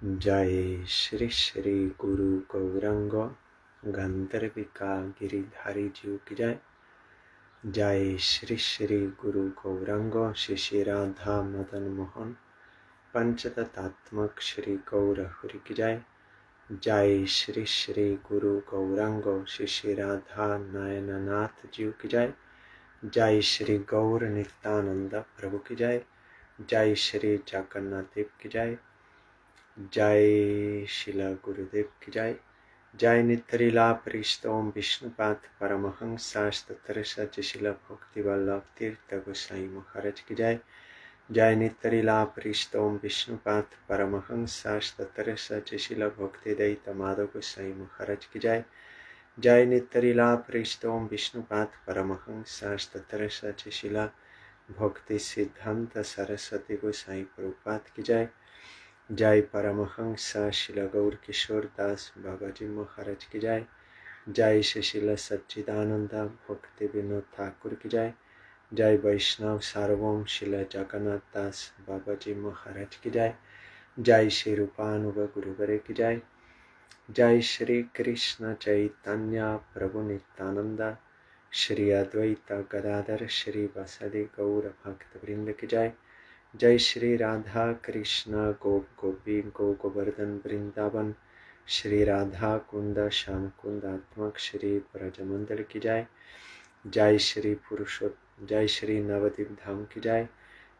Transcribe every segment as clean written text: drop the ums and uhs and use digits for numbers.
जय श्री श्री गुरु गौरांग गंधर्विका गिरिधारी जीव की जय। जय श्री श्री गुरु गौरांग श्री राधा मदन मोहन पंचतत्त्वात्मक श्री गौर हरि की जय। जय श्री श्री गुरु गौरांग श्री राधा नयननाथ जीव की जय। जय श्री गौर नित्यानंद प्रभु की जय। जय श्री जगन्नाथ देव की जय। जय शिला गुरुदेव की जय। जय नित्यलीला परिस्तोम विष्णुपाद परमहंस तत्व शिला भक्ति वल्लभ तीर्थ गोसाई महाराज की जय। जय नित्यलीला परिस्तोम विष्णुपाद परमहंस तत्व शिला भक्ति दैत माधव गोसाई महाराज की जय। जय नित्यलीला परिस्तोम विष्णुपाद परमहंस तत्व शिला भक्ति सिद्धांत सरस्वती गोसाई प्रभुपाद की जय। जय परमहंस शिला गौर किशोर दास बाबा जी महाराज की जय। जय शिला सच्चिदानंद भक्ति विनोद ठाकुर की जय। जय वैष्णव सार्वभौम शिला जगन्नाथ दास बाबा जी महाराज की जय। जय श्री रूपानुग गुरुवरे की जय। जय श्री कृष्ण चैतन्य प्रभु नित्यानंद श्री अद्वैत गदाधर श्री वसदि गौर भक्त वृंद की जय। जय श्री राधा कृष्ण गोप गोपी गो गोवर्धन वृंदावन श्री राधा कुंद श्याम कुंद आत्मक श्री ब्रजमंडल की जय। जय श्री नवदीप धाम की जय।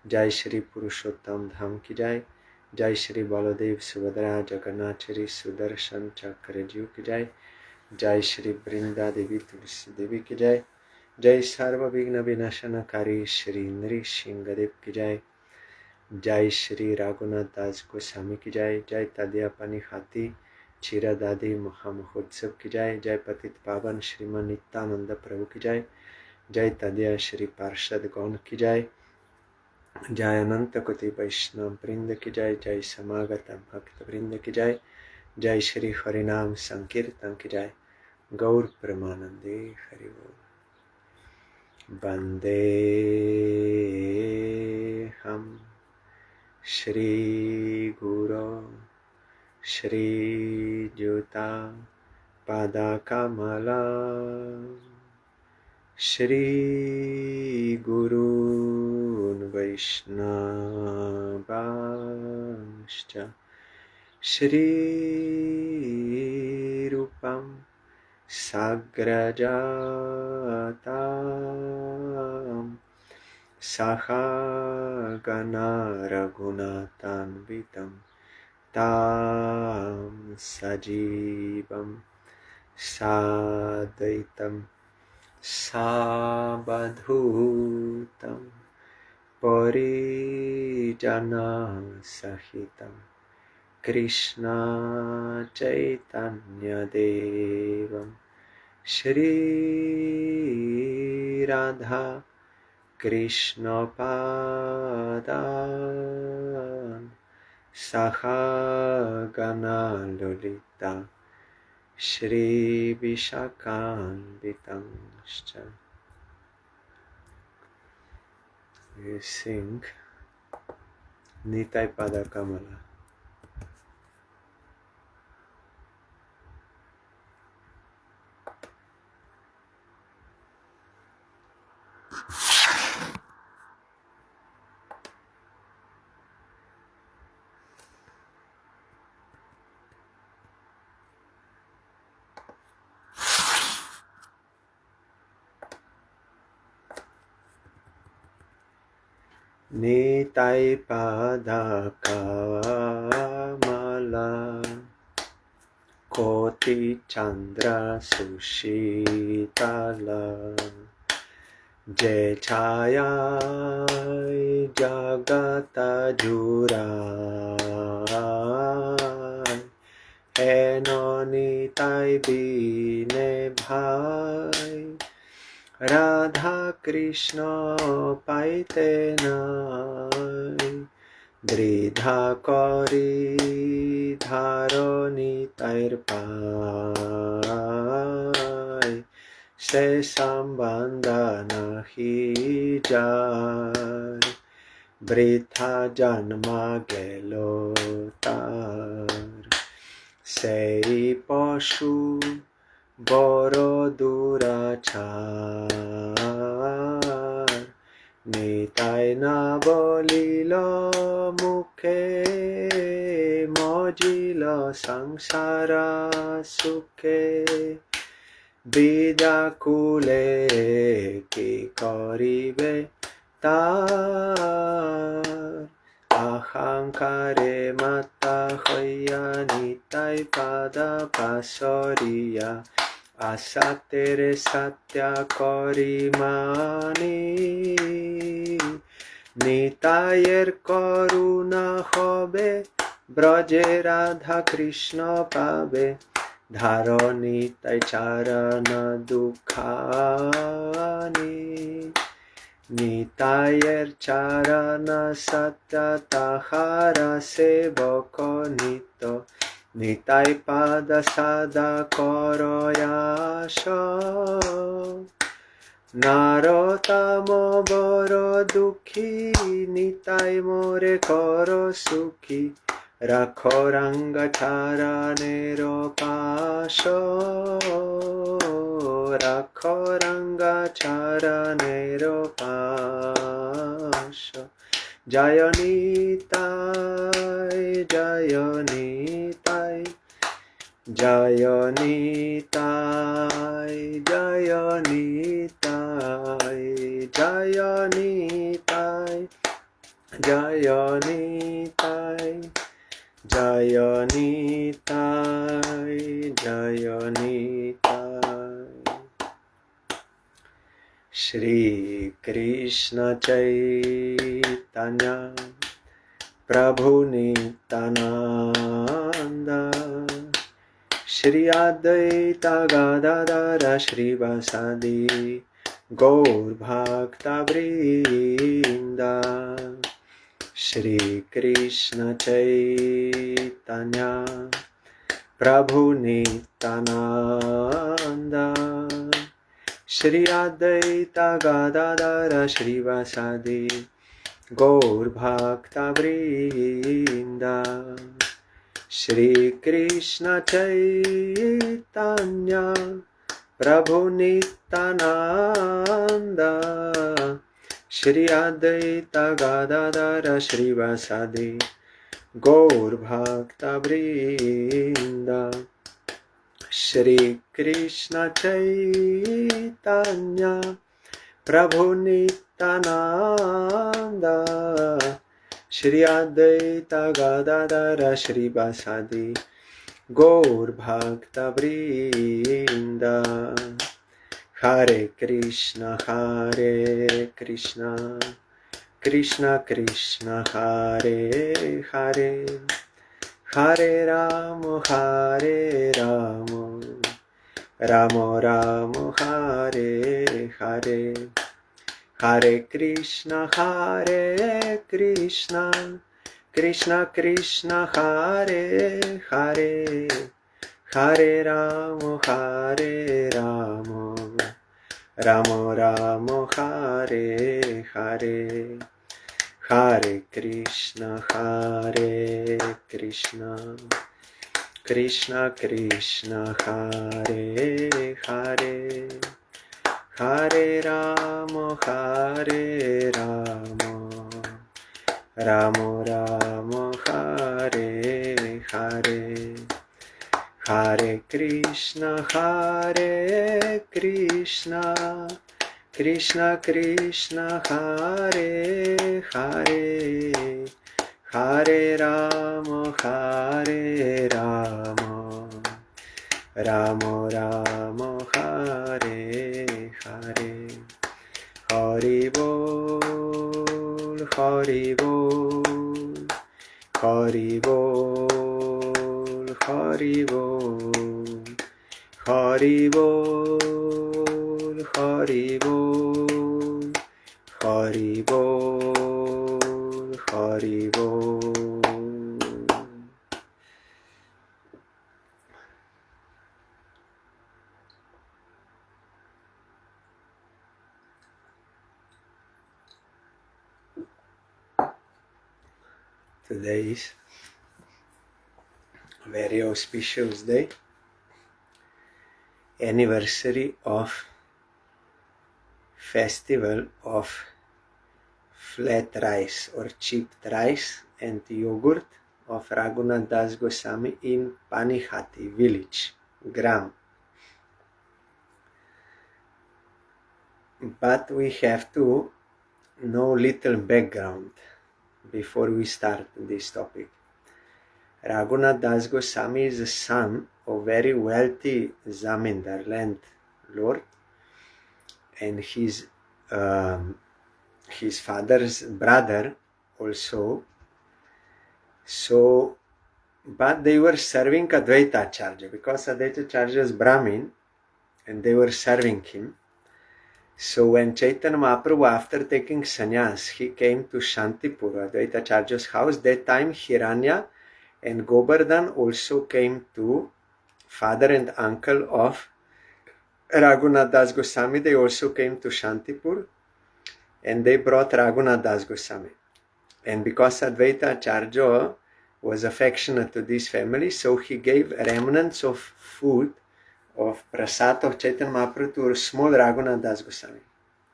जय श्री पुरुषोत्तम धाम की जय। जय श्री बलदेव सुभद्रा जगन्नाथ श्री सुदर्शन चक्र जीव की जय। जय श्री वृंदा देवी तुलसी देवी की जय। जय सर्व विघ्न विनाशनकारी श्री नृसिंहदेव की जय। जय श्री रघुनाथ दास गोस्वामी की जय। जय तदिया पनिहाती चिरा दादी महोत्सव की जय। जय पतित पावन श्रीमान नित्यानंद प्रभु की जय। जय तदिया श्री पार्षद गौण की जय। जय अनंत कोटि वैष्णव वृंद की जय। जय समागत भक्त वृंद की जय। जय श्री हरिनाम संकीर्तन की जय। गौर प्रेमानंदे हरि बोल। वंदे हम श्री गुरु श्री जुता पादा कमला श्री गुरून् वैष्णवांश्च श्री रूपं साग्रजातां सहगना रघुनाथान्वितं तां सजीवं साद्वैतं सावधूतं परिजनसहितं Krishna चैतन्यदेवं Shri Radha कृष्णपादान् सहगना Lalita Shri विशाखान्वितांश्च। We sing Nitai Pada Kamala. Nitai Pada Kamala Koti Chandra Sushitala Jai Chaya Jagata Jurai Eno Nitai Bine Bhai Radha Krishna paite nai Dridha kori dharoni tair pai Se sambandha nahi jai Britha janma gelo tai সেই পশু বড় দুরাচার, নিতাই না বলিল মুখে, মজিল সংসার সুখে। বিদাকুলে কি করিবে তার, আহংকারে মাতা হইয়া নিতাই পাদা পাশরিয়া, আসাতের সত্যা করি মানি। নিতাইয়ের করুণা হবে, ব্রজে রাধা কৃষ্ণ পাবে, ধারণী তাই চারণ দুঃখানি। নিতাইয়ের চারণ সত্য তাহারা সেবক নিত, নিতাই পাদ সাদা করয়াস। নারতাম বড় দুঃখী, নিতাই মোরে কর সুখী, রাখো রঙ্গ চারণের পাশ, রাখো রঙ্গ চারণের পাশ। জয় নিতাই, জয় নিতাই, জয় নিতাই, জয় নিতাই, জয় নিতাই, জয় নিতাই, জয় নিতাই, জয় নিতাই। শ্রী কৃষ্ণ চৈতন্য প্রভু নিত্যানন্দ, শ্রী অদ্বৈত গদাধর শ্রীবাসাদি গৌর ভক্তবৃন্দ। শ্রী কৃষ্ণ চৈতন্য প্রভু নিত্যানন্দ, শ্রী অদ্বৈত গদাধর শ্রীবাসাদি গৌর ভক্তবৃন্দ। শ্রী কৃষ্ণ চৈতন্য প্রভু নিত্যানন্দ, শ্রী অদ্বৈত গদাধর শ্রীবাসাদি গৌর ভক্তবৃন্দ। শ্রী কৃষ্ণ চৈতন্য প্রভু নিত্যানন্দ, শ্রী অদ্বৈত গদাধর শ্রীবাসাদি গৌর ভক্তবৃন্দ। হরে কৃষ্ণ কৃষ্ণ কৃষ্ণ হরে হরে, হরে রাম রাম রাম হরে হরে। হরে কৃষ্ণ কৃষ্ণ কৃষ্ণ হরে হরে, হরে রাম রাম রাম হরে হরে। হরে কৃষ্ণ কৃষ্ণ কৃষ্ণ হরে হরে, হরে রাম রাম রাম হরে হরে। হরে কৃষ্ণ কৃষ্ণ কৃষ্ণ হরে হরে, হরে রাম রাম রাম হরে হরে। হরি বল হরি বল, হরি বল হরি বল, হরি বল হরি বল, হরি বল হরি বল। Today's very auspicious day, anniversary of festival of flat rice or chipped rice and yogurt of Raghunath Das Goswami in Panihati village, Gram. But we have to know little background before we start this topic. Raghunath Das Goswami is the son of very wealthy zamindar, landlord, and his father's brother also. So, but they were serving Advaita Acharya because Advaita Acharya is Brahmin, and they were serving him. So when Chaitanya Mahaprabhu, after taking sannyas, he came to Shantipur, Advaita Acharya's house. That time Hiranya and Govardhan also came to father and uncle of Raghunath Das Goswami. They also came to Shantipur and they brought Raghunath Das Goswami. And because Advaita Acharya was affectionate to this family, so he gave remnants of food of prasad of Chaitanya Mahaprabhu to small Raghunath Das Goswami.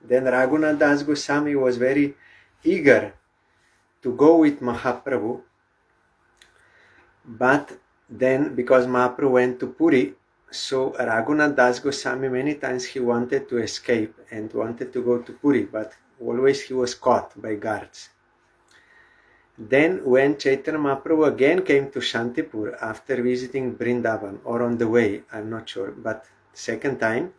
Then Raghunath Das Goswami was very eager to go with Mahaprabhu, but then because Mahaprabhu went to Puri, so Raghunath Das Goswami many times he wanted to escape and wanted to go to Puri, but always he was caught by guards. Then when Chaitanya Mahaprabhu again came to Shantipur after visiting Vrindavan, or on the way, I'm not sure, but second time,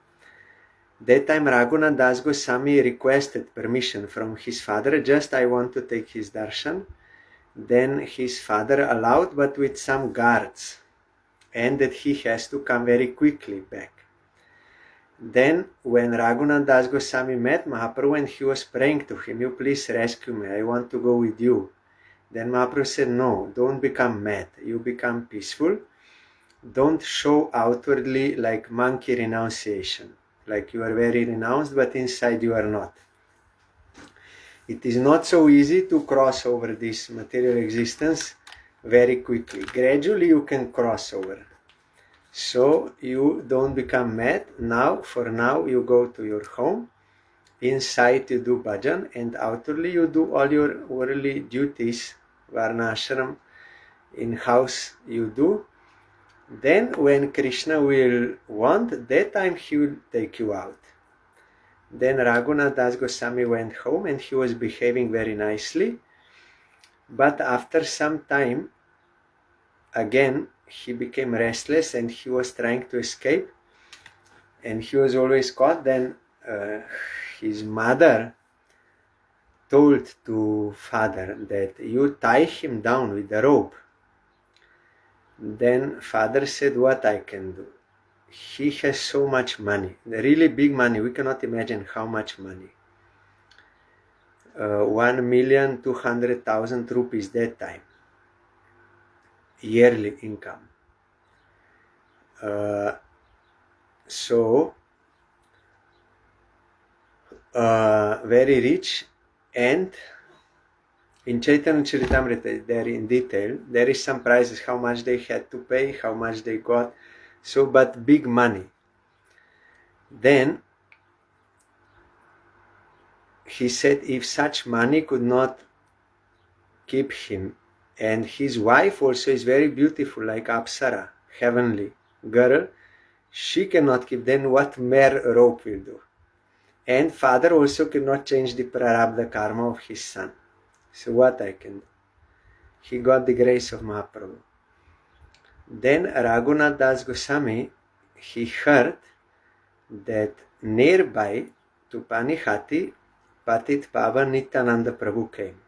that time Raghunath Das Goswami requested permission from his father, just I want to take his darshan. Then his father allowed, but with some guards, and that he has to come very quickly back. Then when Raghunath Das Goswami met Mahaprabhu and he was praying to him, you please rescue me, I want to go with you. Then Mahaprabhu said, no, don't become mad, you become peaceful. Don't show outwardly like monkey renunciation, like you are very renounced, but inside you are not. It is not so easy to cross over this material existence very quickly. Gradually you can cross over. So you don't become mad. Now, for now, you go to your home. Inside you do bhajan, and outwardly you do all your worldly duties, varna ashram, in house you do. Then when Krishna will want, that time he will take you out. Then Raghunath Das Goswami went home and he was behaving very nicely. But after some time, again, he became restless and he was trying to escape. And he was always caught. Then his mother told to father that you tie him down with a rope. Then father said, what I can do? He has so much money, really big money. We cannot imagine how much money. 1,200,000 rupees that time, yearly income. So very rich. And in Chaitanya Charitamrita, there in detail, there is some prices, how much they had to pay, how much they got. So, but big money. Then he said if such money could not keep him, and his wife also is very beautiful, like Apsara, heavenly girl, she cannot keep, then what mere rope will do? And father also cannot change the prarabdha karma of his son. So what I can do? He got the grace of Mahaprabhu. Then Raghunath Das Goswami, he heard that nearby to Panihati, Patit Pavan Nityananda Prabhu came.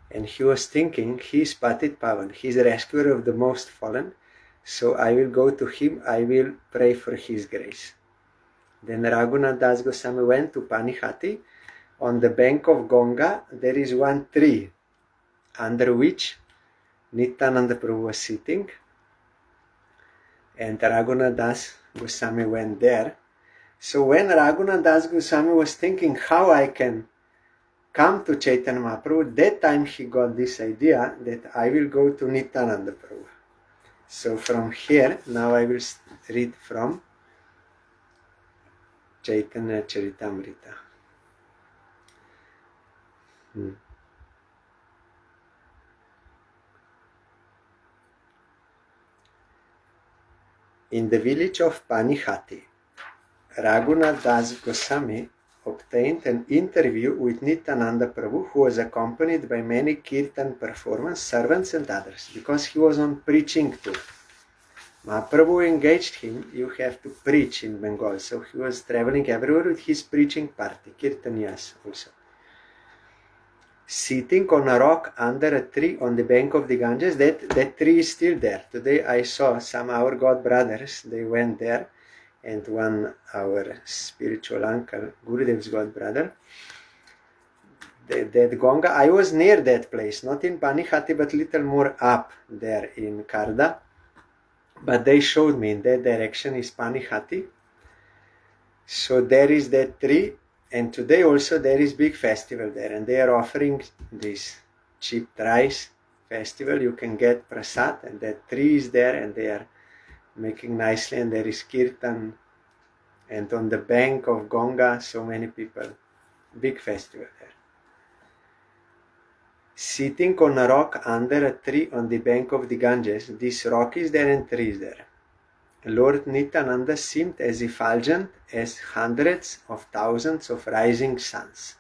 And he was thinking, he is Patit Pavan, he is the rescuer of the most fallen, so I will go to him, I will pray for his grace. Then Raghunath Das Goswami went to Panihati. On the bank of Ganga, there is one tree under which Nityananda Prabhu was sitting. And Raghunath Das Goswami went there. So when Raghunath Das Goswami was thinking how I can come to Chaitanya Mahaprabhu, that time he got this idea that I will go to Nityananda Prabhu. So from here, now I will read from Chaitanya Charitamrita. In the village of Panihati, Raghunath Das Goswami obtained an interview with Nityananda Prabhu, who was accompanied by many kirtan performers, servants and others, because he was on preaching tour. Mahaprabhu engaged him, you have to preach in Bengal, so he was traveling everywhere with his preaching party, kirtaniyas also. Sitting on a rock under a tree on the bank of the Ganges, that tree is still there. Today I saw some our god brothers, they went there, and one our spiritual uncle, Gurudev's god brother, that Ganga, I was near that place, not in Panihati, but little more up there in Karda, but they showed me in that direction is Panihati. So there is that tree, and today also there is big festival there, and they are offering this cheap rice festival. You can get prasad, and that tree is there, and they are making nicely, and there is kirtan, and on the bank of Ganga, so many people. Big festival there. Sitting on a rock under a tree on the bank of the Ganges, this rock is there and tree is there. Lord Nityananda seemed as effulgent as hundreds of thousands of rising suns.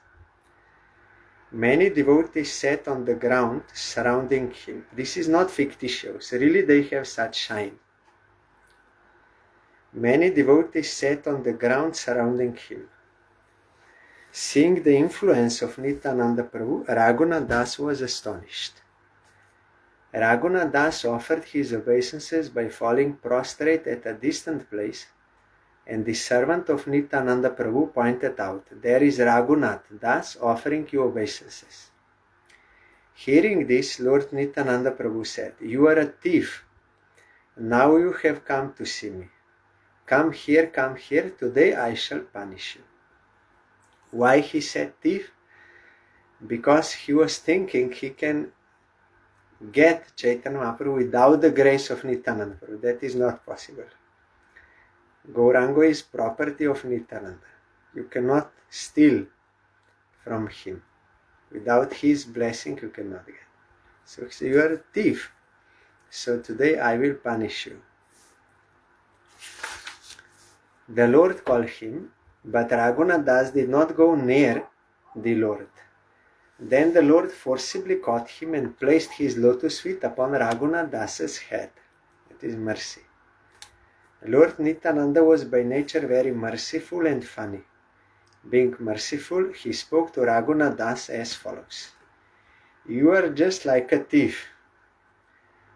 Many devotees sat on the ground surrounding him. This is not fictitious, really they have such shine. Many devotees sat on the ground surrounding him. Seeing the influence of Nityananda Prabhu, Raghunath Das was astonished. Raghunath Das offered his obeisances by falling prostrate at a distant place, and the servant of Nityananda Prabhu pointed out, there is Raghunath Das offering you obeisances. Hearing this, Lord Nityananda Prabhu said, you are a thief. Now you have come to see me. Come here, today I shall punish you. Why he said thief? Because he was thinking he can get Chaitanya Mahaprabhu without the grace of Nityananda Prabhu. That is not possible. Gauranga is property of Nityananda. You cannot steal from him. Without his blessing you cannot get. So he said, you are a thief. So today I will punish you. The Lord called him, but Raghunath Das did not go near the Lord. Then the Lord forcibly caught him and placed his lotus feet upon Raghunath Das's head. It is mercy. Lord Nityananda was by nature very merciful and funny. Being merciful, he spoke to Raghunath Das as follows. You are just like a thief.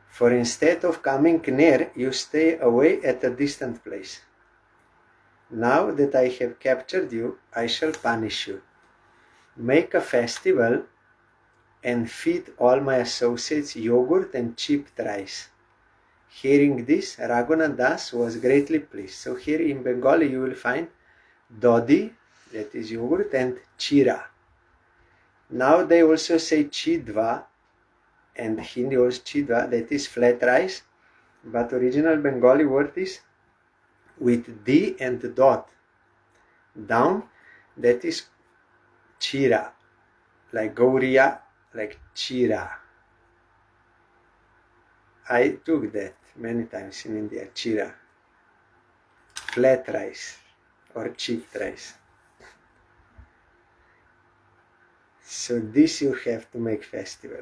For instead of coming near, you stay away at a distant place. Now that I have captured you, I shall punish you. Make a festival and feed all my associates yogurt and cheap rice. Hearing this, Raghunath Das was greatly pleased. So here in Bengali you will find Dadhi, that is yogurt, and Cira. Now they also say Chidva, and Hindi also Chidva, that is flat rice, but original Bengali word is with D and dot down, that is Cira, like Gauriya, like Cira. I took that many times in India, Cira. Flat rice or cheap rice. So this you have to make festival.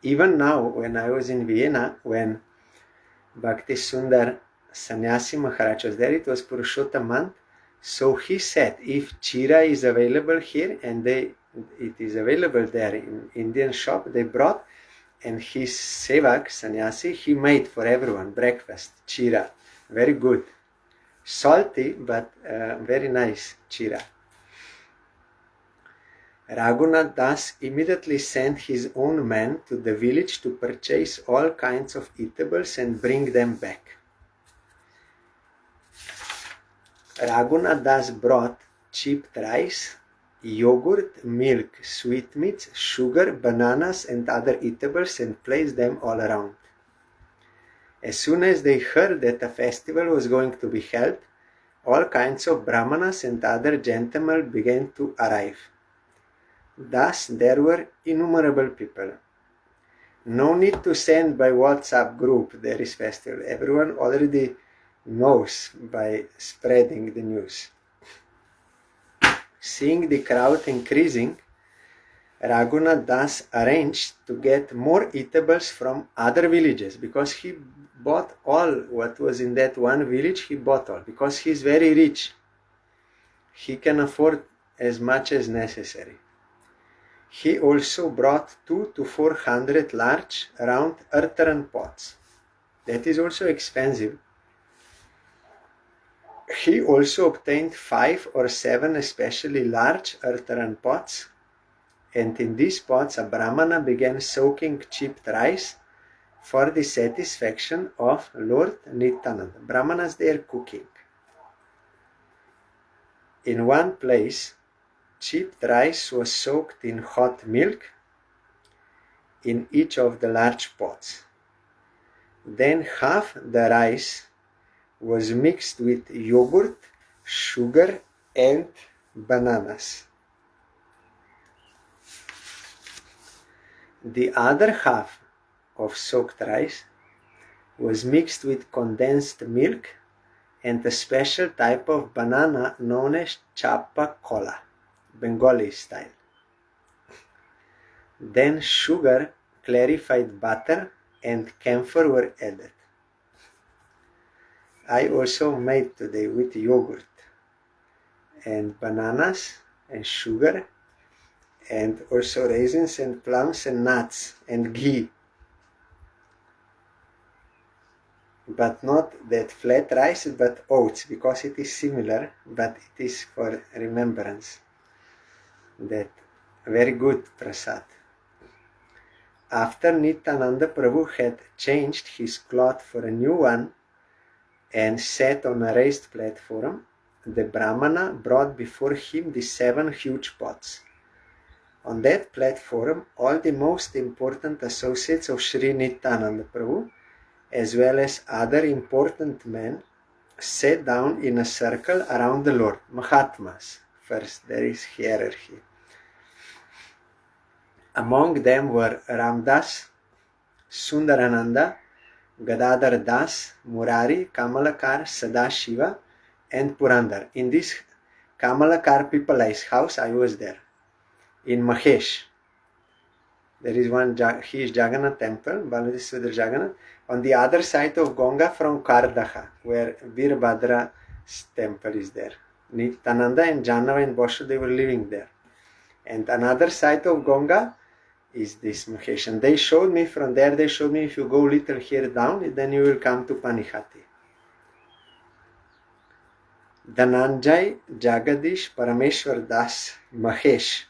Even now, when I was in Vienna, when Bhakti Sundar Sannyasi Maharaj was there, it was Purushottam month. So he said, if Cira is available here, and it is available there in Indian shop, they brought, and his sevak, sannyasi, he made for everyone breakfast, Cira. Very good. Salty, but very nice Cira. Raghunath Das immediately sent his own men to the village to purchase all kinds of eatables and bring them back. Raghunath Das brought cheap rice, yogurt, milk, sweetmeats, sugar, bananas, and other eatables and placed them all around. As soon as they heard that a festival was going to be held, all kinds of brahmanas and other gentlemen began to arrive. Thus there were innumerable people. No need to send by WhatsApp group there is festival. Everyone already knows by spreading the news. Seeing the crowd increasing, Raghunath thus arranged to get more eatables from other villages, because he bought all what was in that one village. He bought all because he is very rich. He can afford as much as necessary. He also brought 200 to 400 large round earthen pots. That is also expensive. He also obtained 5 or 7 especially large earthen pots, and in these pots a brahmana began soaking chipped rice for the satisfaction of Lord Nityananda. Brahmanas, they are cooking. In one place, chipped rice was soaked in hot milk in each of the large pots. Then half the rice was mixed with yogurt, sugar, and bananas. The other half of soaked rice was mixed with condensed milk and a special type of banana known as chapa cola, Bengali style. Then sugar, clarified butter, and camphor were added. I also made today with yogurt and bananas and sugar, and also raisins and plums and nuts and ghee. But not that flat rice, but oats, because it is similar, but it is for remembrance. That very good prasad. After Nityananda Prabhu had changed his cloth for a new one and sat on a raised platform, the Brahmana brought before him the 7 huge pots. On that platform, all the most important associates of Sri Nityananda Prabhu, as well as other important men, sat down in a circle around the Lord. Mahatmas. First, there is hierarchy. Among them were Ramdas, Sundarananda, Gadadhar Das, Murari, Kamalakar, Sadashiva, and Purandar. In this Kamalakar Pipalai's house, I was there. In Mahesh, there is one, he is Jagannath temple, Baladisudra Jagannath, on the other side of Ganga from Kardaha, where Veerbhadra's temple is there. Nityananda and Jannava and Boshu, they were living there. And another side of Ganga is this Mahesh. And they showed me from there, if you go little here down, then you will come to Panihati. Dhananjay, Jagadish, Parameshwar Das, Mahesh,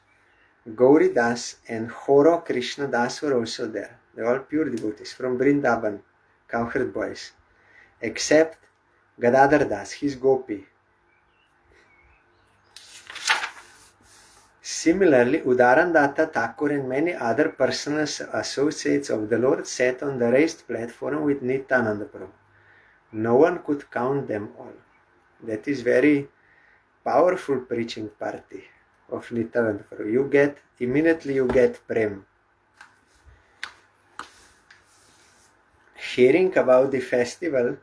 Gauri Das, and Horo Krishna Das were also there. They are all pure devotees from Vrindavan, cowherd boys, except Gadadhar Das, his Gopi. Similarly, Udarandata Thakur and many other personal associates of the Lord sat on the raised platform with Nityananda Prabhu. No one could count them all. That is very powerful preaching party of Nityananda Prabhu. Immediately you get prem. Hearing about the festival,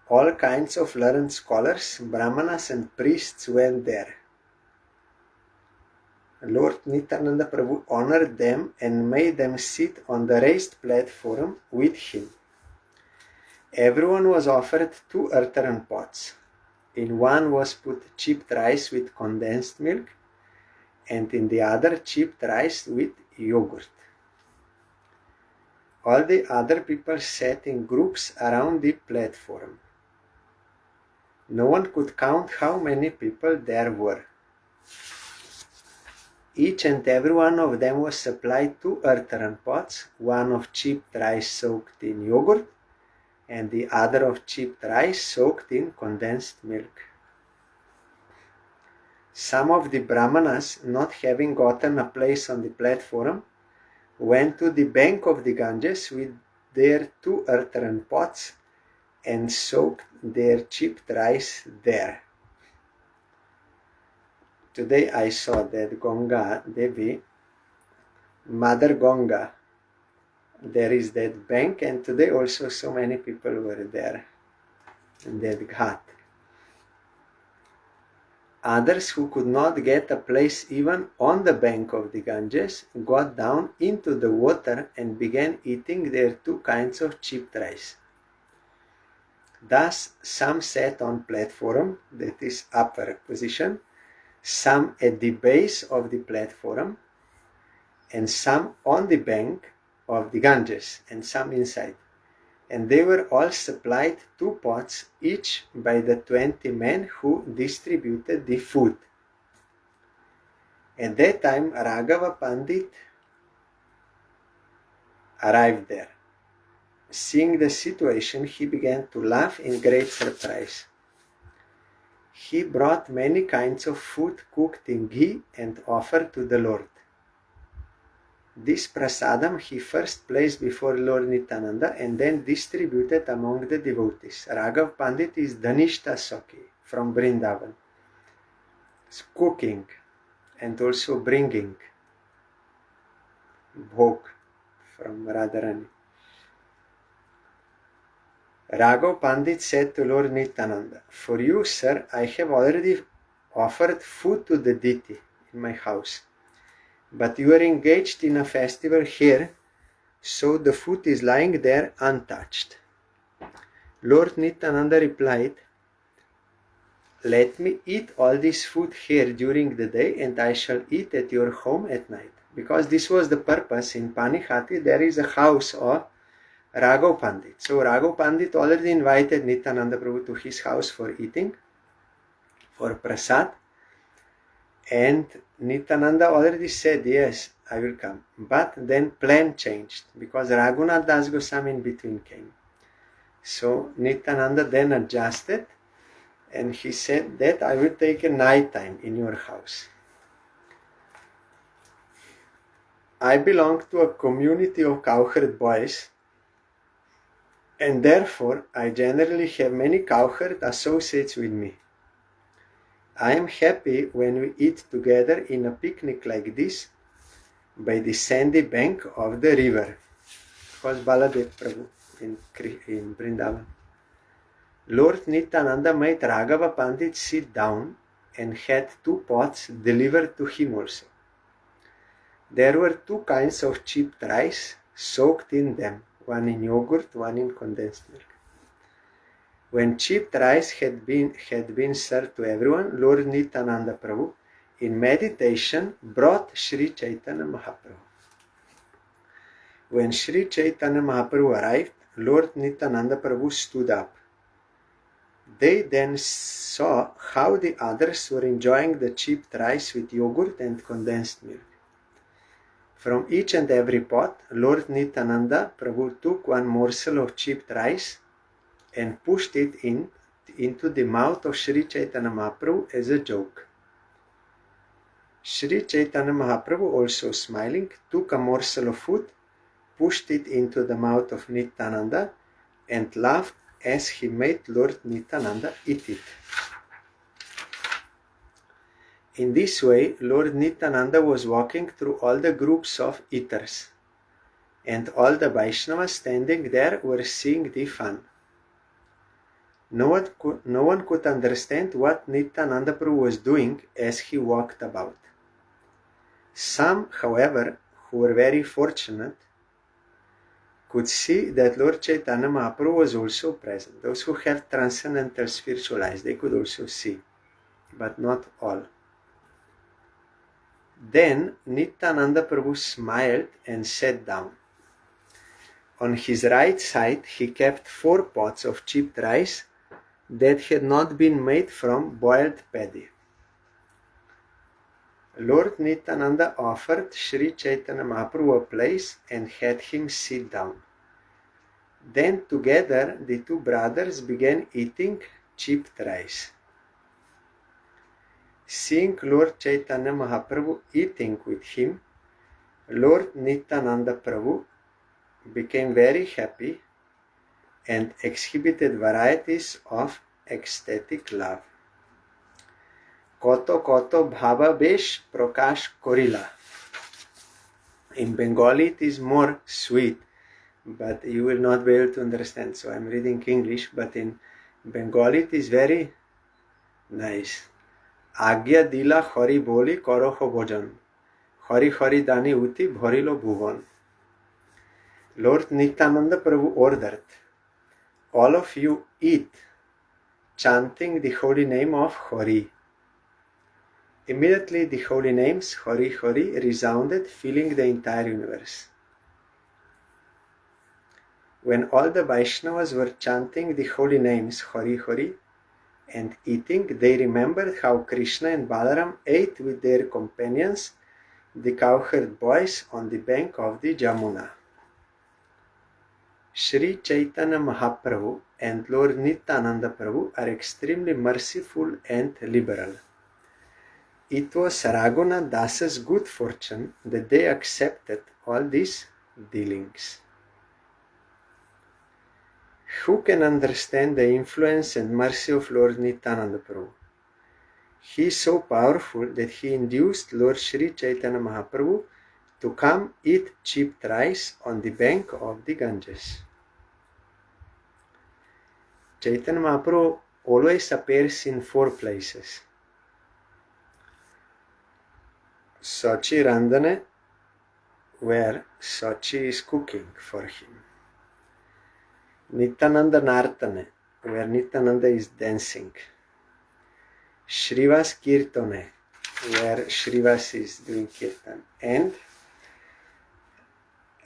all kinds of learned scholars, brahmanas and priests went there. Lord Nityananda Prabhu honored them and made them sit on the raised platform with him. Everyone was offered 2 earthen pots. In one was put chipped rice with condensed milk, and in the other chipped rice with yogurt. All the other people sat in groups around the platform. No one could count how many people there were. Each and every one of them was supplied 2 earthen pots, one of chipped rice soaked in yogurt, and the other of chipped rice soaked in condensed milk. Some of the Brahmanas, not having gotten a place on the platform, went to the bank of the Ganges with their 2 earthen pots and soaked their chipped rice there. Today I saw that Ganga Devi, Mother Ganga, there is that bank, and today also so many people were there in that ghat. Others who could not get a place even on the bank of the Ganges got down into the water and began eating their 2 kinds of chipped rice. Thus, some sat on platform, that is upper position, some at the base of the platform, and some on the bank of the Ganges, and some inside. And they were all supplied 2 pots each by the 20 men who distributed the food. At that time, Raghava Pandit arrived there. Seeing the situation, he began to laugh in great surprise. He brought many kinds of food cooked in ghee and offered to the Lord. This prasadam he first placed before Lord Nityananda and then distributed among the devotees. Raghav Pandit is Dhanishta Saki from Vrindavan. It's cooking and also bringing bhog from Radharani. Raghav Pandit said to Lord Nityananda, "For you, sir, I have already offered food to the deity in my house. But you are engaged in a festival here, so the food is lying there untouched." Lord Nityananda replied, "Let me eat all this food here during the day, and I shall eat at your home at night." Because this was the purpose. In Panihati there is a house of Raghav Pandit. So Raghav Pandit already invited Nityananda Prabhu to his house for eating, for prasad. And Nityananda already said, "Yes, I will come." But then plan changed because Raghunath Das Goswami in between came. So Nityananda then adjusted and he said that I will take a night time in your house. I belong to a community of cowherd boys, and therefore I generally have many cowherd associates with me. I am happy when we eat together in a picnic like this by the sandy bank of the river. It was Baladev Prabhu in Vrindavan. Lord Nityananda made Raghava Pandit sit down and had 2 pots delivered to him also. There were 2 kinds of chipped rice soaked in them, one in yogurt, one in condensed milk. When chipped rice had been served to everyone, Lord Nityananda Prabhu, in meditation, brought Sri Chaitanya Mahaprabhu. When Sri Chaitanya Mahaprabhu arrived, Lord Nityananda Prabhu stood up. They then saw how the others were enjoying the chipped rice with yogurt and condensed milk. From each and every pot, Lord Nityananda Prabhu took one morsel of chipped rice and pushed it into the mouth of Sri Chaitanya Mahaprabhu as a joke. Sri Chaitanya Mahaprabhu, also smiling, took a morsel of food, pushed it into the mouth of Nityananda, and laughed as he made Lord Nityananda eat it. In this way, Lord Nityananda was walking through all the groups of eaters, and all the Vaishnavas standing there were seeing the fun. No one could understand what Nityananda Prabhu was doing as he walked about. Some, however, who were very fortunate, could see that Lord Chaitanya Mahaprabhu was also present. Those who have transcendental spiritual eyes, they could also see, but not all. Then Nityananda Prabhu smiled and sat down. On his right side, he kept 4 pots of chipped rice that had not been made from boiled paddy. Lord Nityananda offered Sri Chaitanya Mahaprabhu a place and had him sit down. Then together the 2 brothers began eating chipped rice. Seeing Lord Chaitanya Mahaprabhu eating with him, Lord Nityananda Prabhu became very happy and exhibited varieties of ecstatic love. Koto koto bhava besh prakash korila. In Bengali it is more sweet, but you will not be able to understand, so I am reading English, but in Bengali it is very nice. Agya dila khari boli koroho bhojan. Khari khari dani uti bharilo bhuvan. Lord Nityananda Prabhu ordered, all of you eat, chanting the holy name of Hari. Immediately the holy names Hari Hari resounded, filling the entire universe. When all the Vaishnavas were chanting the holy names Hari Hari and eating, they remembered how Krishna and Balaram ate with their companions, the cowherd boys, on the bank of the Jamuna. Sri Chaitanya Mahaprabhu and Lord Nityananda Prabhu are extremely merciful and liberal. It was Raghunatha Das's good fortune that they accepted all these dealings. Who can understand the influence and mercy of Lord Nityananda Prabhu? He is so powerful that he induced Lord Sri Chaitanya Mahaprabhu to come eat cheap rice on the bank of the Ganges. Chaitanya Mahaprabhu always appears in 4 places. Sochi Randane, where Sochi is cooking for him. Nityananda Nartane, where Nityananda is dancing. Shrivas Kirtane, where Shrivas is doing kirtan. And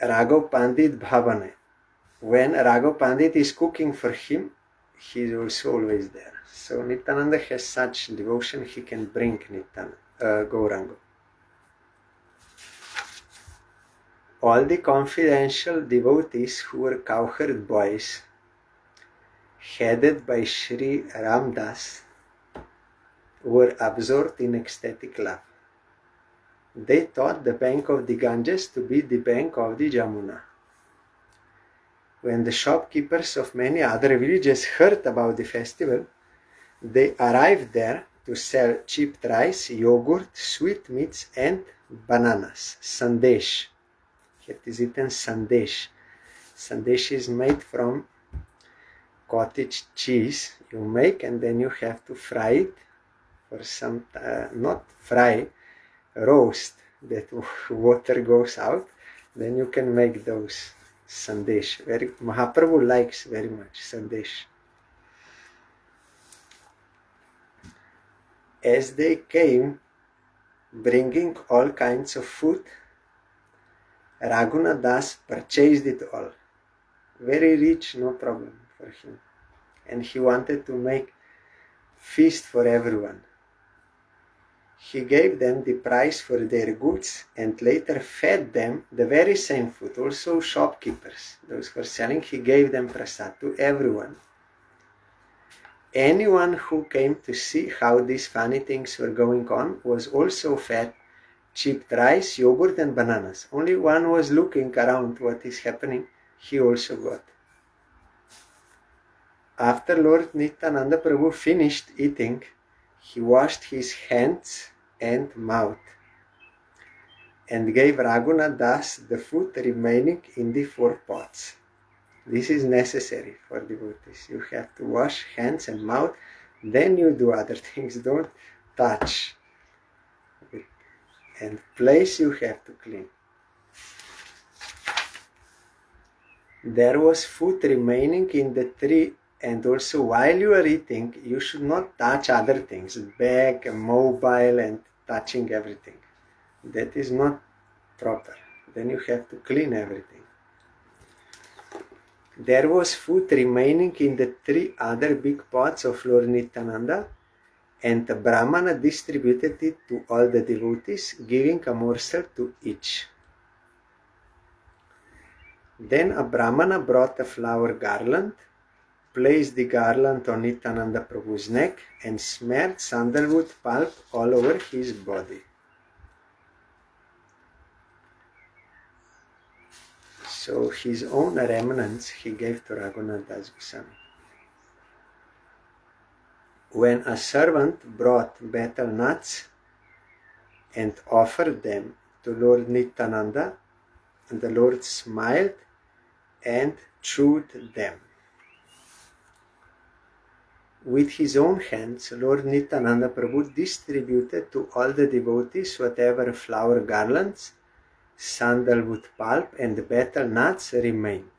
Raghav Pandit Bhavane, when Raghav Pandit is cooking for him, he is also always there. So Nityananda has such devotion, he can bring Gauranga. All the confidential devotees who were cowherd boys, headed by Sri Ramdas, were absorbed in ecstatic love. They thought the bank of the Ganges to be the bank of the Jamuna. When the shopkeepers of many other villages heard about the festival, they arrived there to sell cheap rice, yogurt, sweetmeats, and bananas, sandesh. It is eaten sandesh. Sandesh is made from cottage cheese. You make and then you have to fry it for some, not fry, roast, that water goes out. Then you can make those sandesh. Mahaprabhu likes very much sandesh. As they came, bringing all kinds of food, Raghunatha Das purchased it all. Very rich, no problem for him. And he wanted to make feast for everyone. He gave them the price for their goods and later fed them the very same food. Also shopkeepers, those who were selling, he gave them prasad to everyone. Anyone who came to see how these funny things were going on was also fed cheap rice, yogurt and bananas. Only one was looking around what is happening, he also got. After Lord Nityananda Prabhu finished eating, he washed his hands and mouth and gave Raghunatha Das the food remaining in the 4 pots. This is necessary for devotees. You have to wash hands and mouth, then you do other things. Don't touch. And place you have to clean. There was food remaining in the tree, and also while you are eating, you should not touch other things, bag, mobile, and touching everything. That is not proper. Then you have to clean everything. There was food remaining in the 3 other big pots of Lord Nityananda, and the Brahmana distributed it to all the devotees, giving a morsel to each. Then a Brahmana brought a flower garland placed the garland on Nityananda Prabhu's neck and smeared sandalwood pulp all over his body. So his own remnants he gave to Raghunath Das Goswami. When a servant brought betel nuts and offered them to Lord Nityananda, the Lord smiled and chewed them. With his own hands, Lord Nityananda Prabhu distributed to all the devotees whatever flower garlands, sandalwood pulp and betel nuts remained.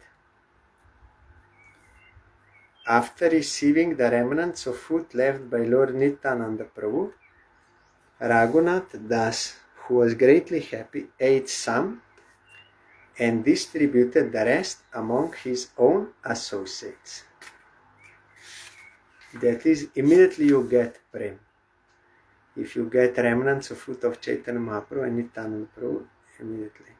After receiving the remnants of food left by Lord Nityananda Prabhu, Raghunath Das, who was greatly happy, ate some and distributed the rest among his own associates. That is, immediately you get prem. If you get remnants of food of Chaitanya Mahaprabhu and Nityananda Prabhu, immediately.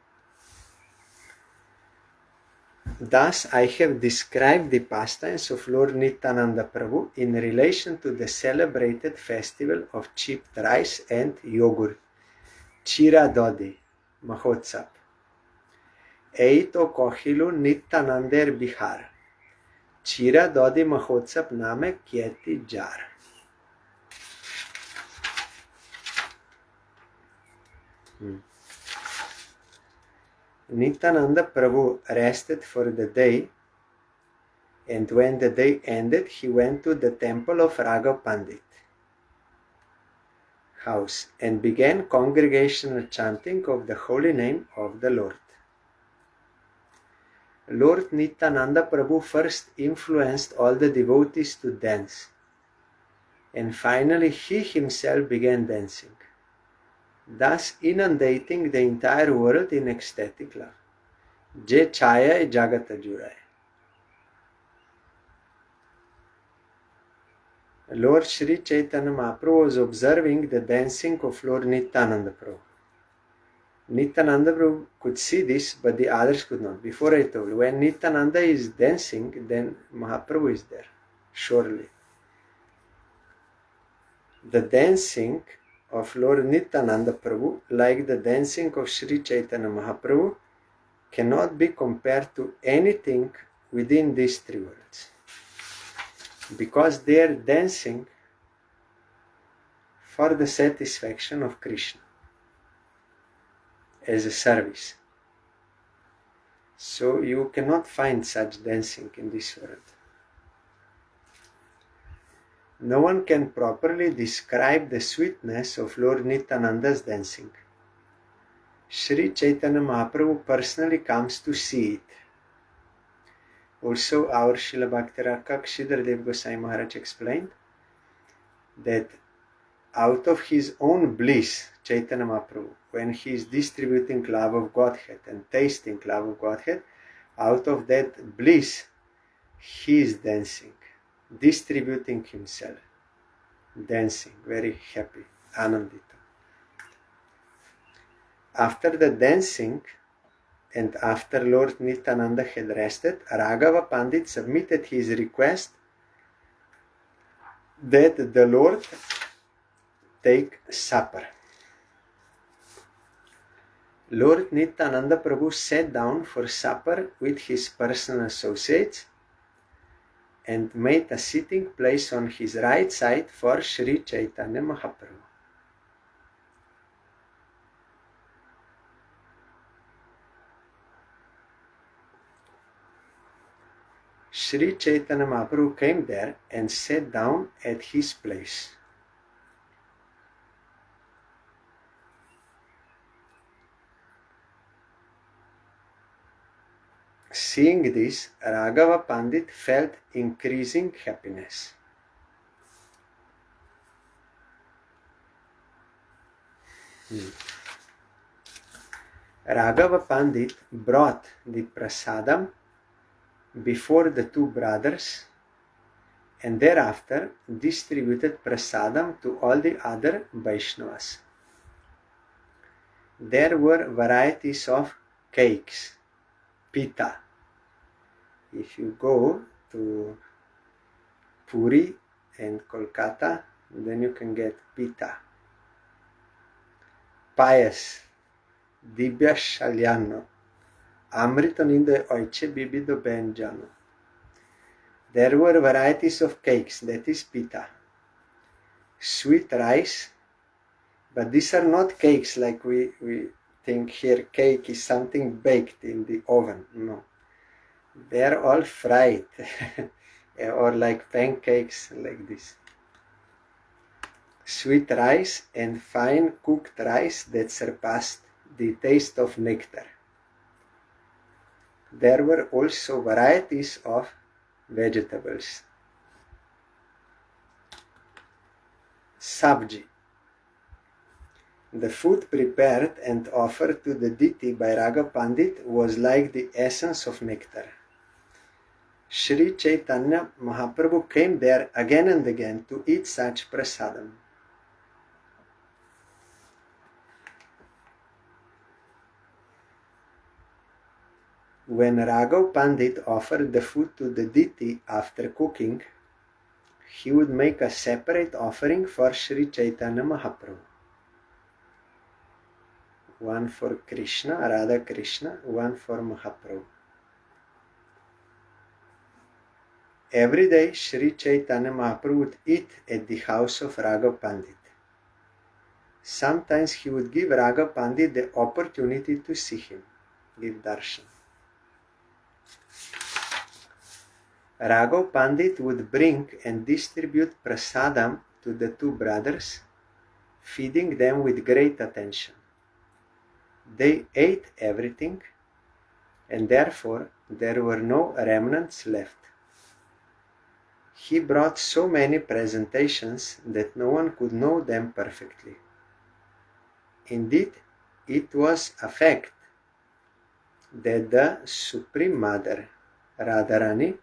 Thus, I have described the pastimes of Lord Nityananda Prabhu in relation to the celebrated festival of chipped rice and yogurt, Cira Dadhi, Mahotsav. Eito kohilu Nityananda Bihar, Cira Dadhi Mahotsav name Kieti Jar. Nityananda Prabhu rested for the day, and when the day ended, he went to the temple of Raghav Pandit house and began congregational chanting of the holy name of the Lord. Lord Nityananda Prabhu first influenced all the devotees to dance, and finally he himself began dancing, thus inundating the entire world in ecstatic love. Je chaya jagata jurai. Lord Sri Chaitanya Mahaprabhu was observing the dancing of Lord Nityananda Prabhu. Nityananda Prabhu could see this, but the others could not. Before I told you, when Nityananda is dancing, then Mahaprabhu is there, surely. The dancing of Lord Nityananda Prabhu, like the dancing of Sri Chaitanya Mahaprabhu, cannot be compared to anything within these three worlds, because they are dancing for the satisfaction of Krishna as a service. So you cannot find such dancing in this world. No one can properly describe the sweetness of Lord Nityananda's dancing. Sri Chaitanya Mahaprabhu personally comes to see it. Also, our Srila Bhakti-Rakha Kshidhar Gosai Maharaj explained that out of his own bliss, Chaitanya Mahaprabhu, when he is distributing love of Godhead and tasting love of Godhead, out of that bliss, he is dancing, distributing himself, dancing, very happy, Anandita. After the dancing, and after Lord Nityananda had rested, Raghava Pandit submitted his request that the Lord take supper. Lord Nityananda Prabhu sat down for supper with his personal associates and made a sitting place on his right side for Sri Chaitanya Mahaprabhu. Sri Chaitanya Mahaprabhu came there and sat down at his place. Seeing this, Raghava Pandit felt increasing happiness. Raghava Pandit brought the prasadam before the two brothers and thereafter distributed prasadam to all the other Vaishnavas. There were varieties of cakes, pita. If you go to Puri and Kolkata. Then you can get Pita. Payas, Dibya Shalyano, Amrito ninde oiche bibido benjano. There were varieties of cakes, that is Pita. Sweet rice, but these are not cakes like we think here. Cake is something baked in the oven. No. They're all fried or like pancakes like this. Sweet rice and fine cooked rice that surpassed the taste of nectar. There were also varieties of vegetables. Sabji. The food prepared and offered to the deity by Raga Pandit was like the essence of nectar. Sri Chaitanya Mahaprabhu came there again and again to eat such prasadam. When Raghav Pandit offered the food to the deity after cooking, he would make a separate offering for Sri Chaitanya Mahaprabhu. One for Krishna, Radha Krishna, one for Mahaprabhu. Every day Sri Chaitanya Mahaprabhu would eat at the house of Raghav Pandit. Sometimes he would give Raghav Pandit the opportunity to see him, give darshan. Raghav Pandit would bring and distribute prasadam to the two brothers, feeding them with great attention. They ate everything, and therefore there were no remnants left. He brought so many presentations that no one could know them perfectly. Indeed, it was a fact that the Supreme Mother, Radharani,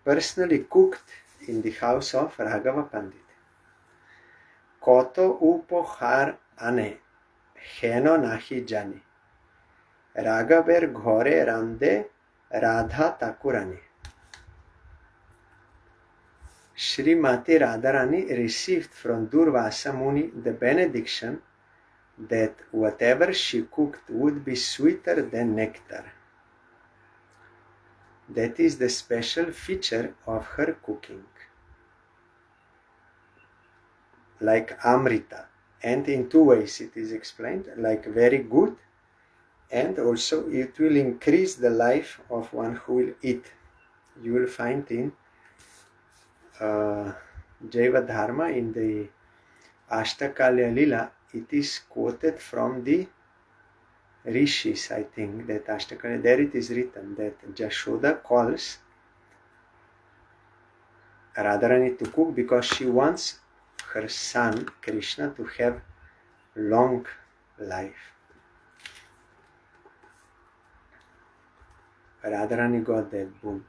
personally cooked in the house of Raghava Pandit. Koto upohar ane, heno nahi jani. Raghaver ghore rande Radha Takurani. Srimati Radharani received from Durvasa Muni the benediction that whatever she cooked would be sweeter than nectar. That is the special feature of her cooking. Like Amrita, and in two ways it is explained, like very good, and also it will increase the life of one who will eat. You will find in Jaiva Dharma, in the Ashtakalya Lila, it is quoted from the Rishis, I think, that Ashtakalya, there it is written that Jashoda calls Radharani to cook because she wants her son Krishna to have long life. Radharani got that boon.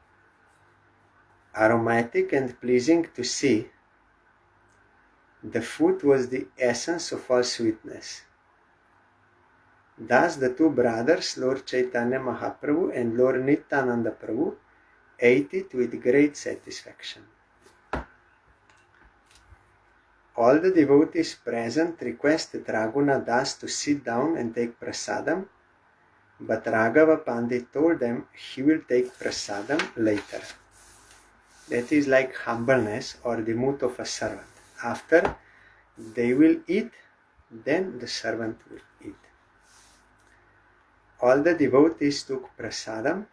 Aromatic and pleasing to see, the food was the essence of all sweetness. Thus the two brothers, Lord Chaitanya Mahaprabhu and Lord Nityananda Prabhu, ate it with great satisfaction. All the devotees present requested Raghunath Das to sit down and take prasadam, but Raghava Pandit told them he will take prasadam later. That is like humbleness or the mood of a servant. After they will eat, then the servant will eat. All the devotees took prasadam,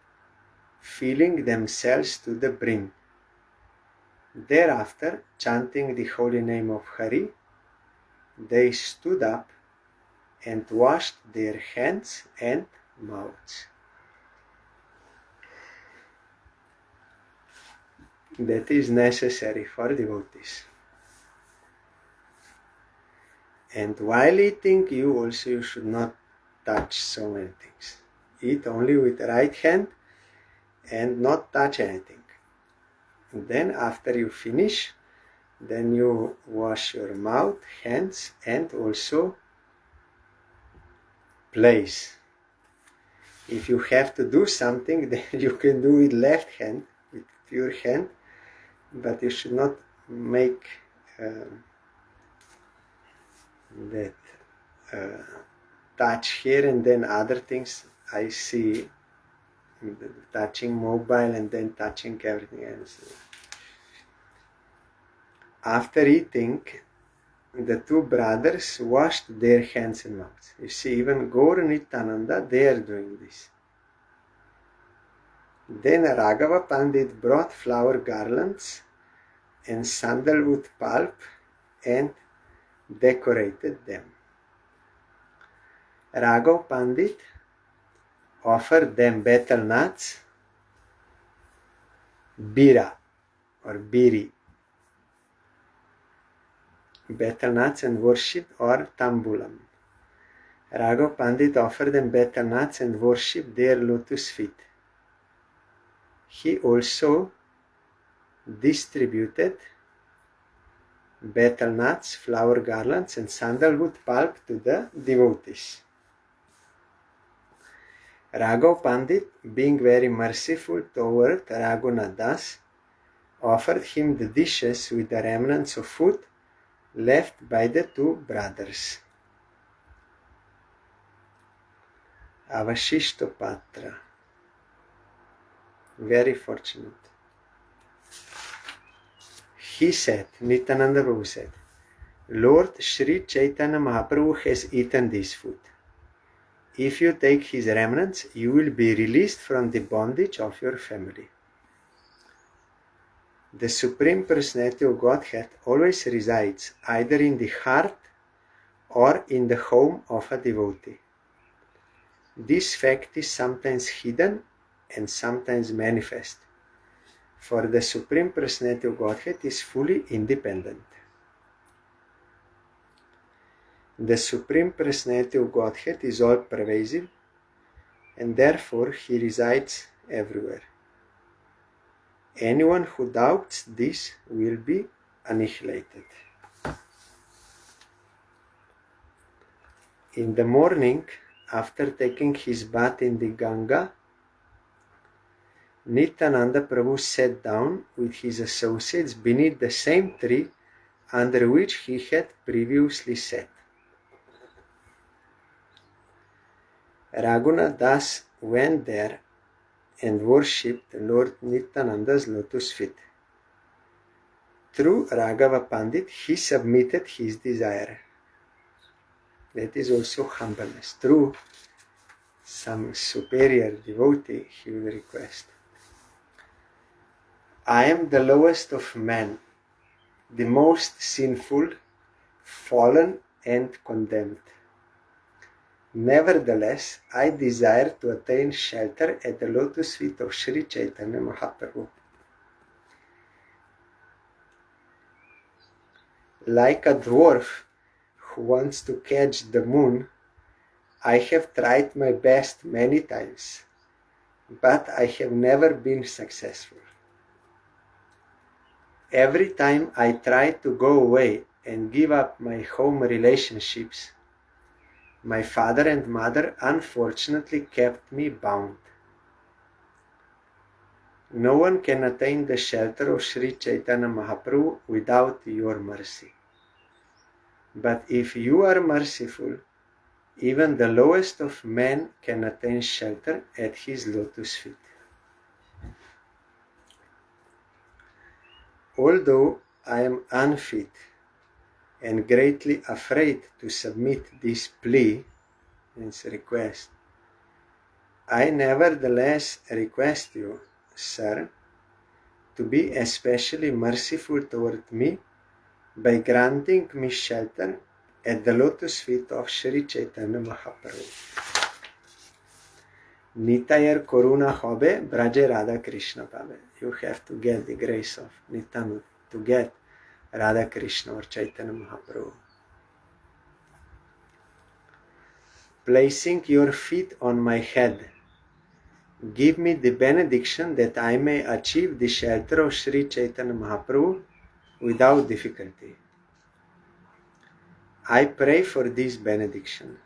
filling themselves to the brim. Thereafter, chanting the holy name of Hari, they stood up and washed their hands and mouths. That is necessary for devotees. And while eating, you should not touch so many things. Eat only with the right hand and not touch anything. And then after you finish, then you wash your mouth, hands, and also place. If you have to do something, then you can do with left hand, with pure hand, but you should not make that touch here and then other things I see, touching mobile and then touching everything else. After eating, the two brothers washed their hands and mouths. You see, even Gaur and Nityananda, they are doing this. Then Raghava Pandit brought flower garlands and sandalwood pulp and decorated them. Raghav Pandit offered them betel nuts, bira or biri, betel nuts, and worshipped or tambulam. Raghav Pandit offered them betel nuts and worshipped their lotus feet. He also distributed betel nuts, flower garlands, and sandalwood pulp to the devotees. Raghav Pandit, being very merciful toward Raghunath Das, offered him the dishes with the remnants of food left by the two brothers. Avashishta very fortunate. He said, Nityananda Prabhu said, Lord Sri Chaitanya Mahaprabhu has eaten this food. If you take his remnants, you will be released from the bondage of your family. The Supreme Personality of Godhead always resides either in the heart or in the home of a devotee. This fact is sometimes hidden and sometimes manifest, for the Supreme Personality of Godhead is fully independent. The Supreme Personality of Godhead is all-pervasive, and therefore he resides everywhere. Anyone who doubts this will be annihilated. In the morning, after taking his bath in the Ganga, Nityananda Prabhu sat down with his associates beneath the same tree under which he had previously sat. Raghunath Das went there and worshipped Lord Nityananda's lotus feet. Through Raghava Pandit, he submitted his desire. That is also humbleness. Through some superior devotee, he will request, I am the lowest of men, the most sinful, fallen and condemned. Nevertheless, I desire to attain shelter at the lotus feet of Sri Chaitanya Mahaprabhu. Like a dwarf who wants to catch the moon, I have tried my best many times, but I have never been successful. Every time I try to go away and give up my home relationships, my father and mother unfortunately kept me bound. No one can attain the shelter of Sri Chaitanya Mahaprabhu without your mercy. But if you are merciful, even the lowest of men can attain shelter at his lotus feet. Although I am unfit and greatly afraid to submit this plea, this request, I nevertheless request you, sir, to be especially merciful toward me by granting me shelter at the lotus feet of Sri Chaitanya Mahaprabhu. Nitayar Koruna Hobe Braje Radha Krishna Pabe. You have to get the grace of Nityananda to get Radha Krishna or Chaitanya Mahaprabhu. Placing your feet on my head, give me the benediction that I may achieve the shelter of Sri Chaitanya Mahaprabhu without difficulty. I pray for this benediction.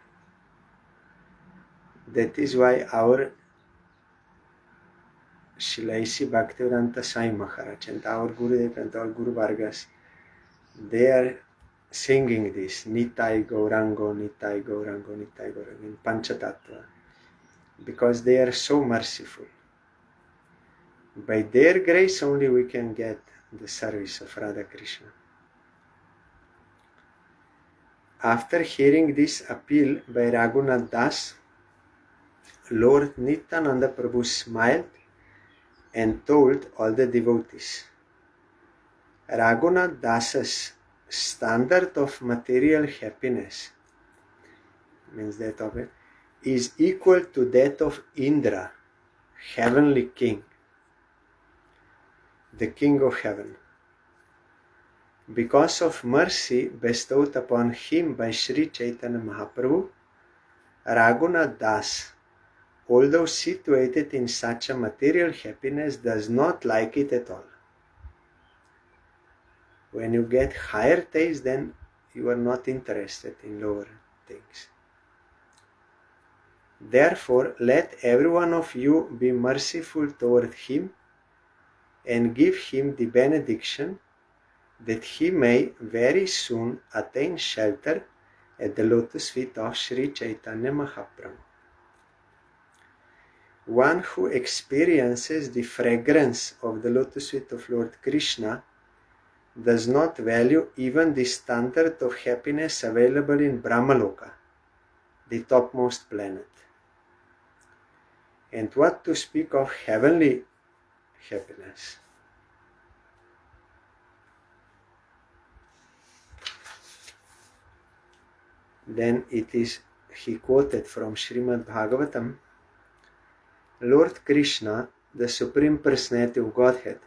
That is why our Shilaisi Bhaktivedanta Sai Maharaj and our Gurudev and our Guru Vargas, they are singing this Nitai Gaurango, Nitai Gaurango, Nitai Gaurango in Panchatattva, because they are so merciful. By their grace only we can get the service of Radha Krishna. After hearing this appeal by Raghunath Das, Lord Nityananda Prabhu smiled and told all the devotees, Raghunath Das's standard of material happiness, means that of it, is equal to that of Indra, heavenly king, the king of heaven. Because of mercy bestowed upon him by Sri Chaitanya Mahaprabhu, Raghunath Das, although situated in such a material happiness, does not like it at all. When you get higher taste, then you are not interested in lower things. Therefore, let every one of you be merciful toward him and give him the benediction that he may very soon attain shelter at the lotus feet of Sri Chaitanya Mahaprabhu. One who experiences the fragrance of the lotus feet of Lord Krishna does not value even the standard of happiness available in Brahmaloka, the topmost planet. And what to speak of heavenly happiness? Then he quoted from Srimad Bhagavatam, Lord Krishna, the Supreme Personality of Godhead,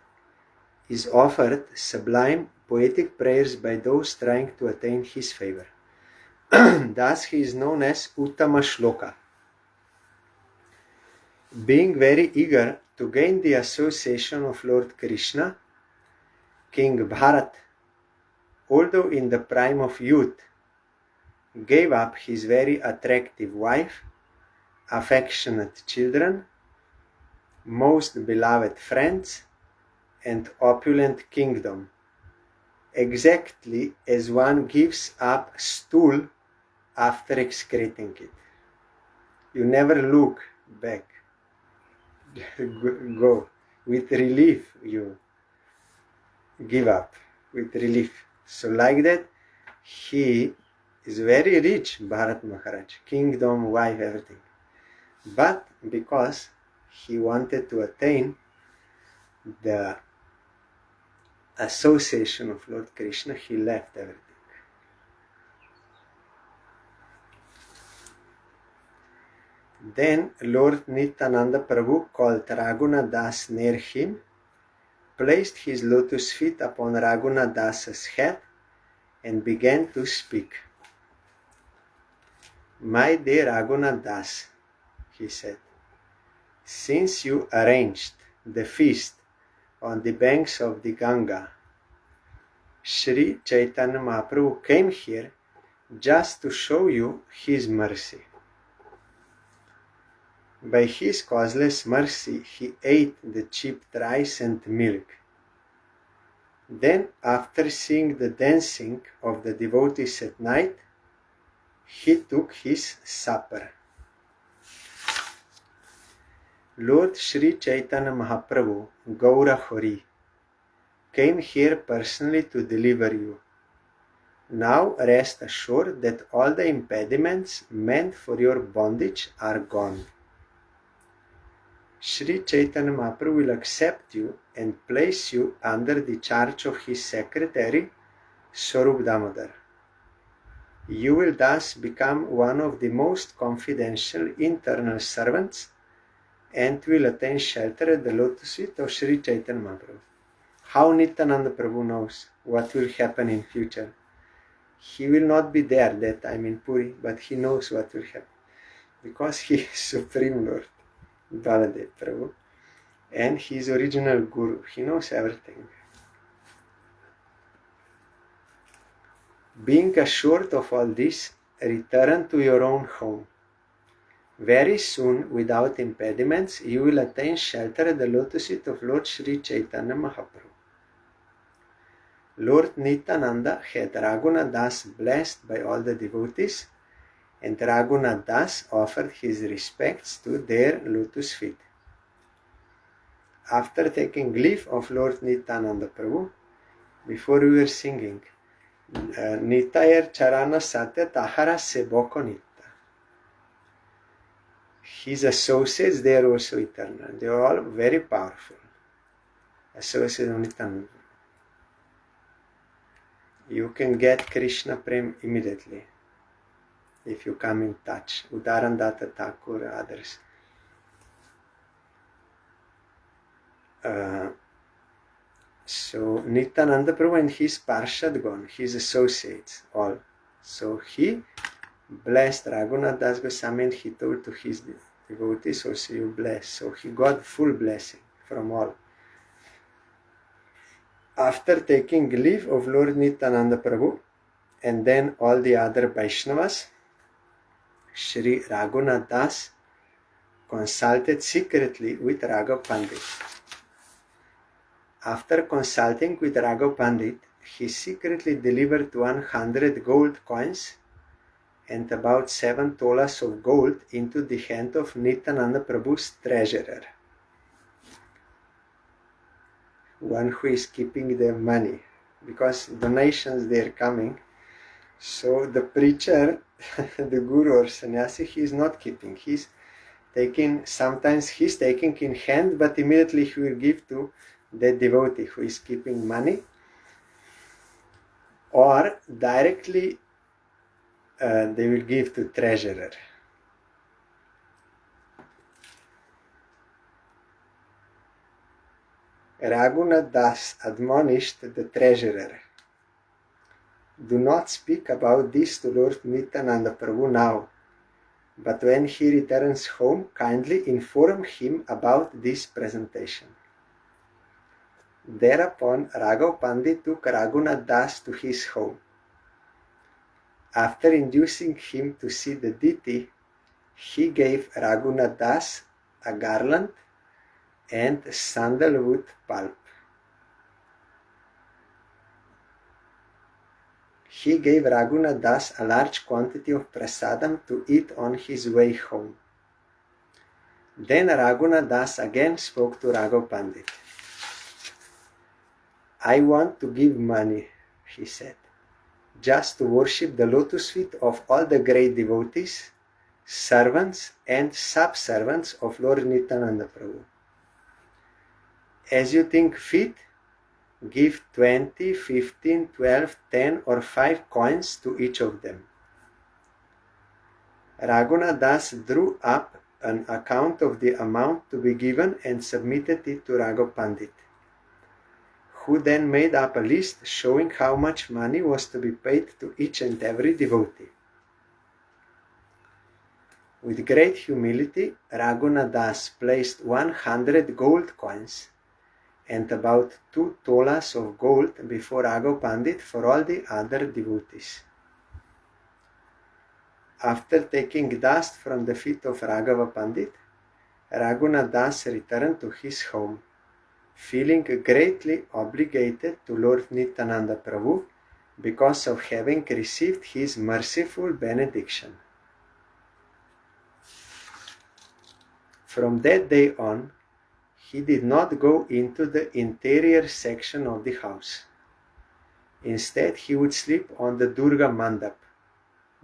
is offered sublime poetic prayers by those trying to attain his favor. Thus he is known as Uttama Shloka. Being very eager to gain the association of Lord Krishna, King Bharat, although in the prime of youth, gave up his very attractive wife, affectionate children, most beloved friends, and opulent kingdom, exactly as one gives up stool after excreting it. You never look back. Go. With relief you give up. With relief. So like that, he is very rich, Bharat Maharaj. Kingdom, wife, everything. But because he wanted to attain the association of Lord Krishna, he left everything. Then Lord Nityananda Prabhu called Raghunath Das near him, placed his lotus feet upon Raghunath Das's head, and began to speak. My dear Raghunath Das, he said, since you arranged the feast on the banks of the Ganga, Sri Chaitanya Mahaprabhu came here just to show you his mercy. By his causeless mercy, he ate the cheap rice and milk. Then, after seeing the dancing of the devotees at night, he took his supper. Lord Sri Chaitanya Mahaprabhu, Gaura Hori, came here personally to deliver you. Now rest assured that all the impediments meant for your bondage are gone. Sri Chaitanya Mahaprabhu will accept you and place you under the charge of his secretary, Swarup Damodar. You will thus become one of the most confidential internal servants and will attain shelter at the lotus feet of Sri Chaitanya Mahaprabhu. How Nityananda Prabhu knows what will happen in future. He will not be there that time in Puri, but he knows what will happen. Because he is Supreme Lord, Baladev Prabhu, and he is original Guru. He knows everything. Being assured of all this, return to your own home. Very soon, without impediments, you will attain shelter at the lotus feet of Lord Sri Chaitanya Mahaprabhu. Lord Nityananda had Raghunath Das blessed by all the devotees, and Raghunath Das offered his respects to their lotus feet. After taking leave of Lord Nityananda Prabhu, before we were singing, Nitayar Charana Satya Tahara Seboko Nitya. His associates, they are also eternal. They are all very powerful. Associates of Nityananda. You can get Krishna Prem immediately if you come in touch. Udarandata Thakur, others. So Nityananda Prabhu and his Parshadgण, his associates, all. So he blessed Raghunath Das Goswami and he told to his devotees also, you bless. So he got full blessing from all. After taking leave of Lord Nityananda Prabhu and then all the other Vaishnavas, Sri Raghunath Das consulted secretly with Raghav Pandit. After consulting with Raghav Pandit, he secretly delivered 100 gold coins and about 7 tolas of gold into the hand of Nityananda Prabhu's treasurer, one who is keeping the money, because donations they are coming. So the preacher, the guru or sannyasi, he is not keeping. He's taking, sometimes he's taking in hand, but immediately he will give to the devotee who is keeping money, or directly they will give to treasurer. Raghunath Das admonished the treasurer, do not speak about this to Lord Nityananda Prabhu now, but when he returns home, kindly inform him about this presentation. Thereupon Raghav Pandit took Raghunath Das to his home. After inducing him to see the deity, he gave Raghunath Das a garland and sandalwood pulp. He gave Raghunath Das a large quantity of prasadam to eat on his way home. Then Raghunath Das again spoke to Raghav Pandit. I want to give money, he said, just to worship the lotus feet of all the great devotees, servants and subservants of Lord Nityananda Prabhu. As you think fit, give 20, 15, 12, 10 or 5 coins to each of them. Raghunath Das drew up an account of the amount to be given and submitted it to Raghav Pandit, who then made up a list showing how much money was to be paid to each and every devotee. With great humility, Raghunath Das placed 100 gold coins and about 2 tolas of gold before Raghav Pandit for all the other devotees. After taking dust from the feet of Raghava Pandit, Raghunath Das returned to his home, feeling greatly obligated to Lord Nityananda Prabhu because of having received his merciful benediction. From that day on, he did not go into the interior section of the house. Instead, he would sleep on the Durga Mandap.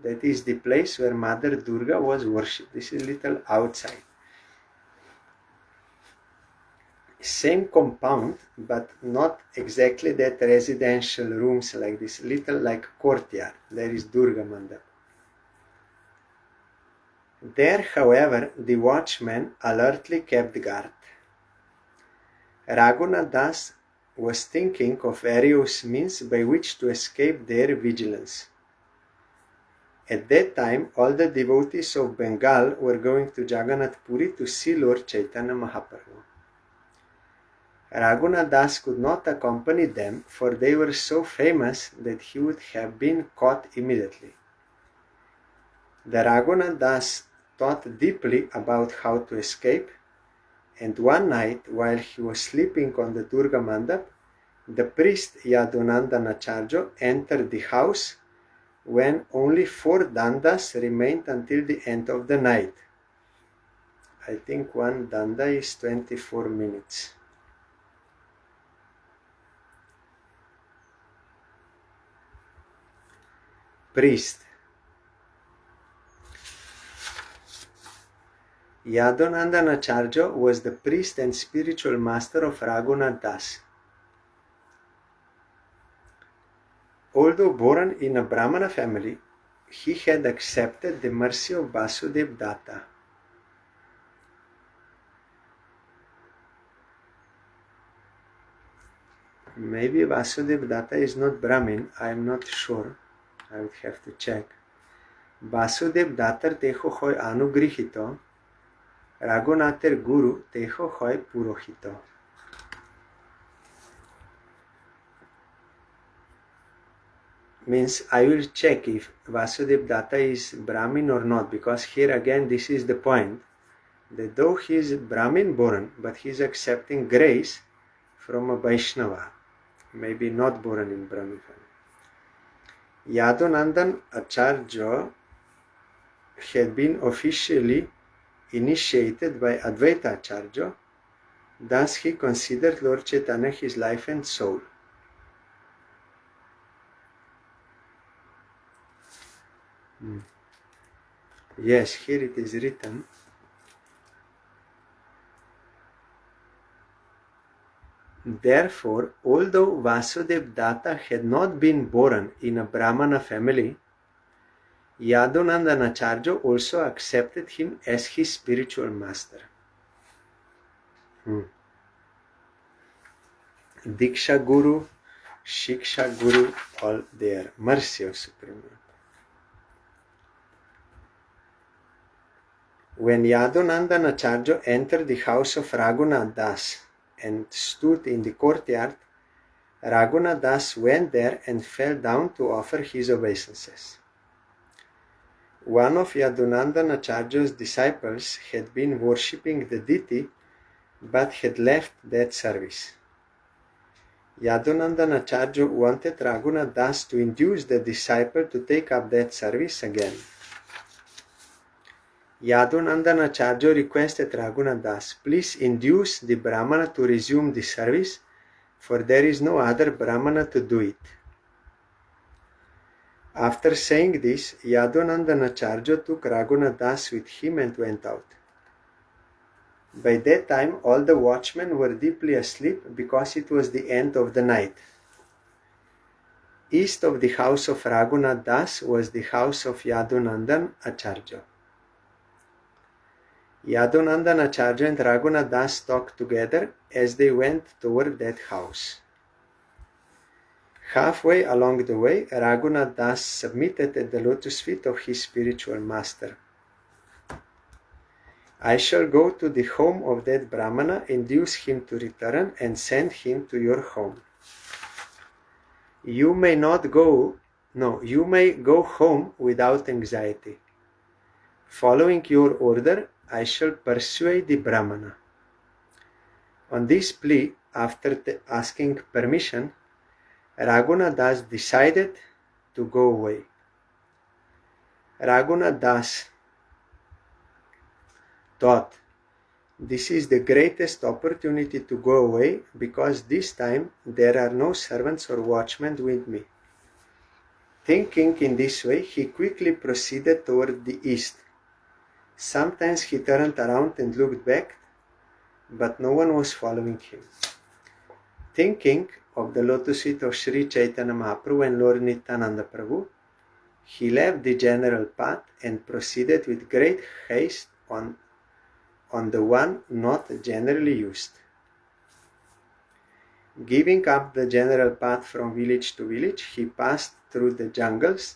That is the place where Mother Durga was worshipped. This is little outside. Same compound, but not exactly that residential rooms like this, little like courtyard. There is Durga Mandap. There, however, the watchman alertly kept guard. Raghunath Das was thinking of various means by which to escape their vigilance. At that time, all the devotees of Bengal were going to Jagannath Puri to see Lord Chaitanya Mahaprabhu. Raghunath Das could not accompany them, for they were so famous that he would have been caught immediately. The Raghunath Das thought deeply about how to escape, and one night, while he was sleeping on the Durga Mandap, the priest Yadunandanacharya entered the house when only 4 dandas remained until the end of the night. I think one danda is 24 minutes. Priest. Yadunandanacharya was the priest and spiritual master of Raghunath Das. Although born in a Brahmana family, he had accepted the mercy of Vasudev Datta. Maybe Vasudev Datta is not Brahmin, I am not sure. I would have to check. Vasudev Datter teho hoy anugrihito, Raghunather Guru teho hoy purohito. Means I will check if Vasudev Datta is Brahmin or not, because here again this is the point, that though he is Brahmin born, but he is accepting grace from a Vaishnava, maybe not born in Brahmin family. Yadunandan Acharya had been officially initiated by Advaita Acharya, thus he considered Lord Chaitanya his life and soul. Yes, here it is written. Therefore, although Vasudev Datta had not been born in a Brahmana family, Yadunandanacharya also accepted him as his spiritual master. Diksha Guru, Shiksha Guru, all there. Mercy of Supreme Lord. When Yadunandanacharya entered the house of Raghunath Das and stood in the courtyard, Raghunath Das went there and fell down to offer his obeisances. One of Yadunandanacharya's disciples had been worshipping the deity but had left that service. Yadunandanacharya wanted Raghunath Das to induce the disciple to take up that service again. Yadunandanacharya requested Raghunath Das, please induce the Brahmana to resume the service, for there is no other Brahmana to do it. After saying this, Yadunandanacharya took Raghunath Das with him and went out. By that time, all the watchmen were deeply asleep because it was the end of the night. East of the house of Raghunath Das was the house of Yadunandanacharya. Yadunandanacharya and Raghunath Das talked together as they went toward that house. Halfway along the way, Raghunath Das submitted at the lotus feet of his spiritual master. I shall go to the home of that Brahmana, induce him to return, and send him to your home. You may go home without anxiety. Following your order, I shall persuade the Brahmana. On this plea, after asking permission, Raghunath Das decided to go away. Raghunath Das thought, this is the greatest opportunity to go away because this time there are no servants or watchmen with me. Thinking in this way, he quickly proceeded toward the east. Sometimes he turned around and looked back, but no one was following him. Thinking of the lotus feet of Sri Chaitanya Mahaprabhu and Lord Nityananda Prabhu, he left the general path and proceeded with great haste on the one not generally used. Giving up the general path from village to village, he passed through the jungles,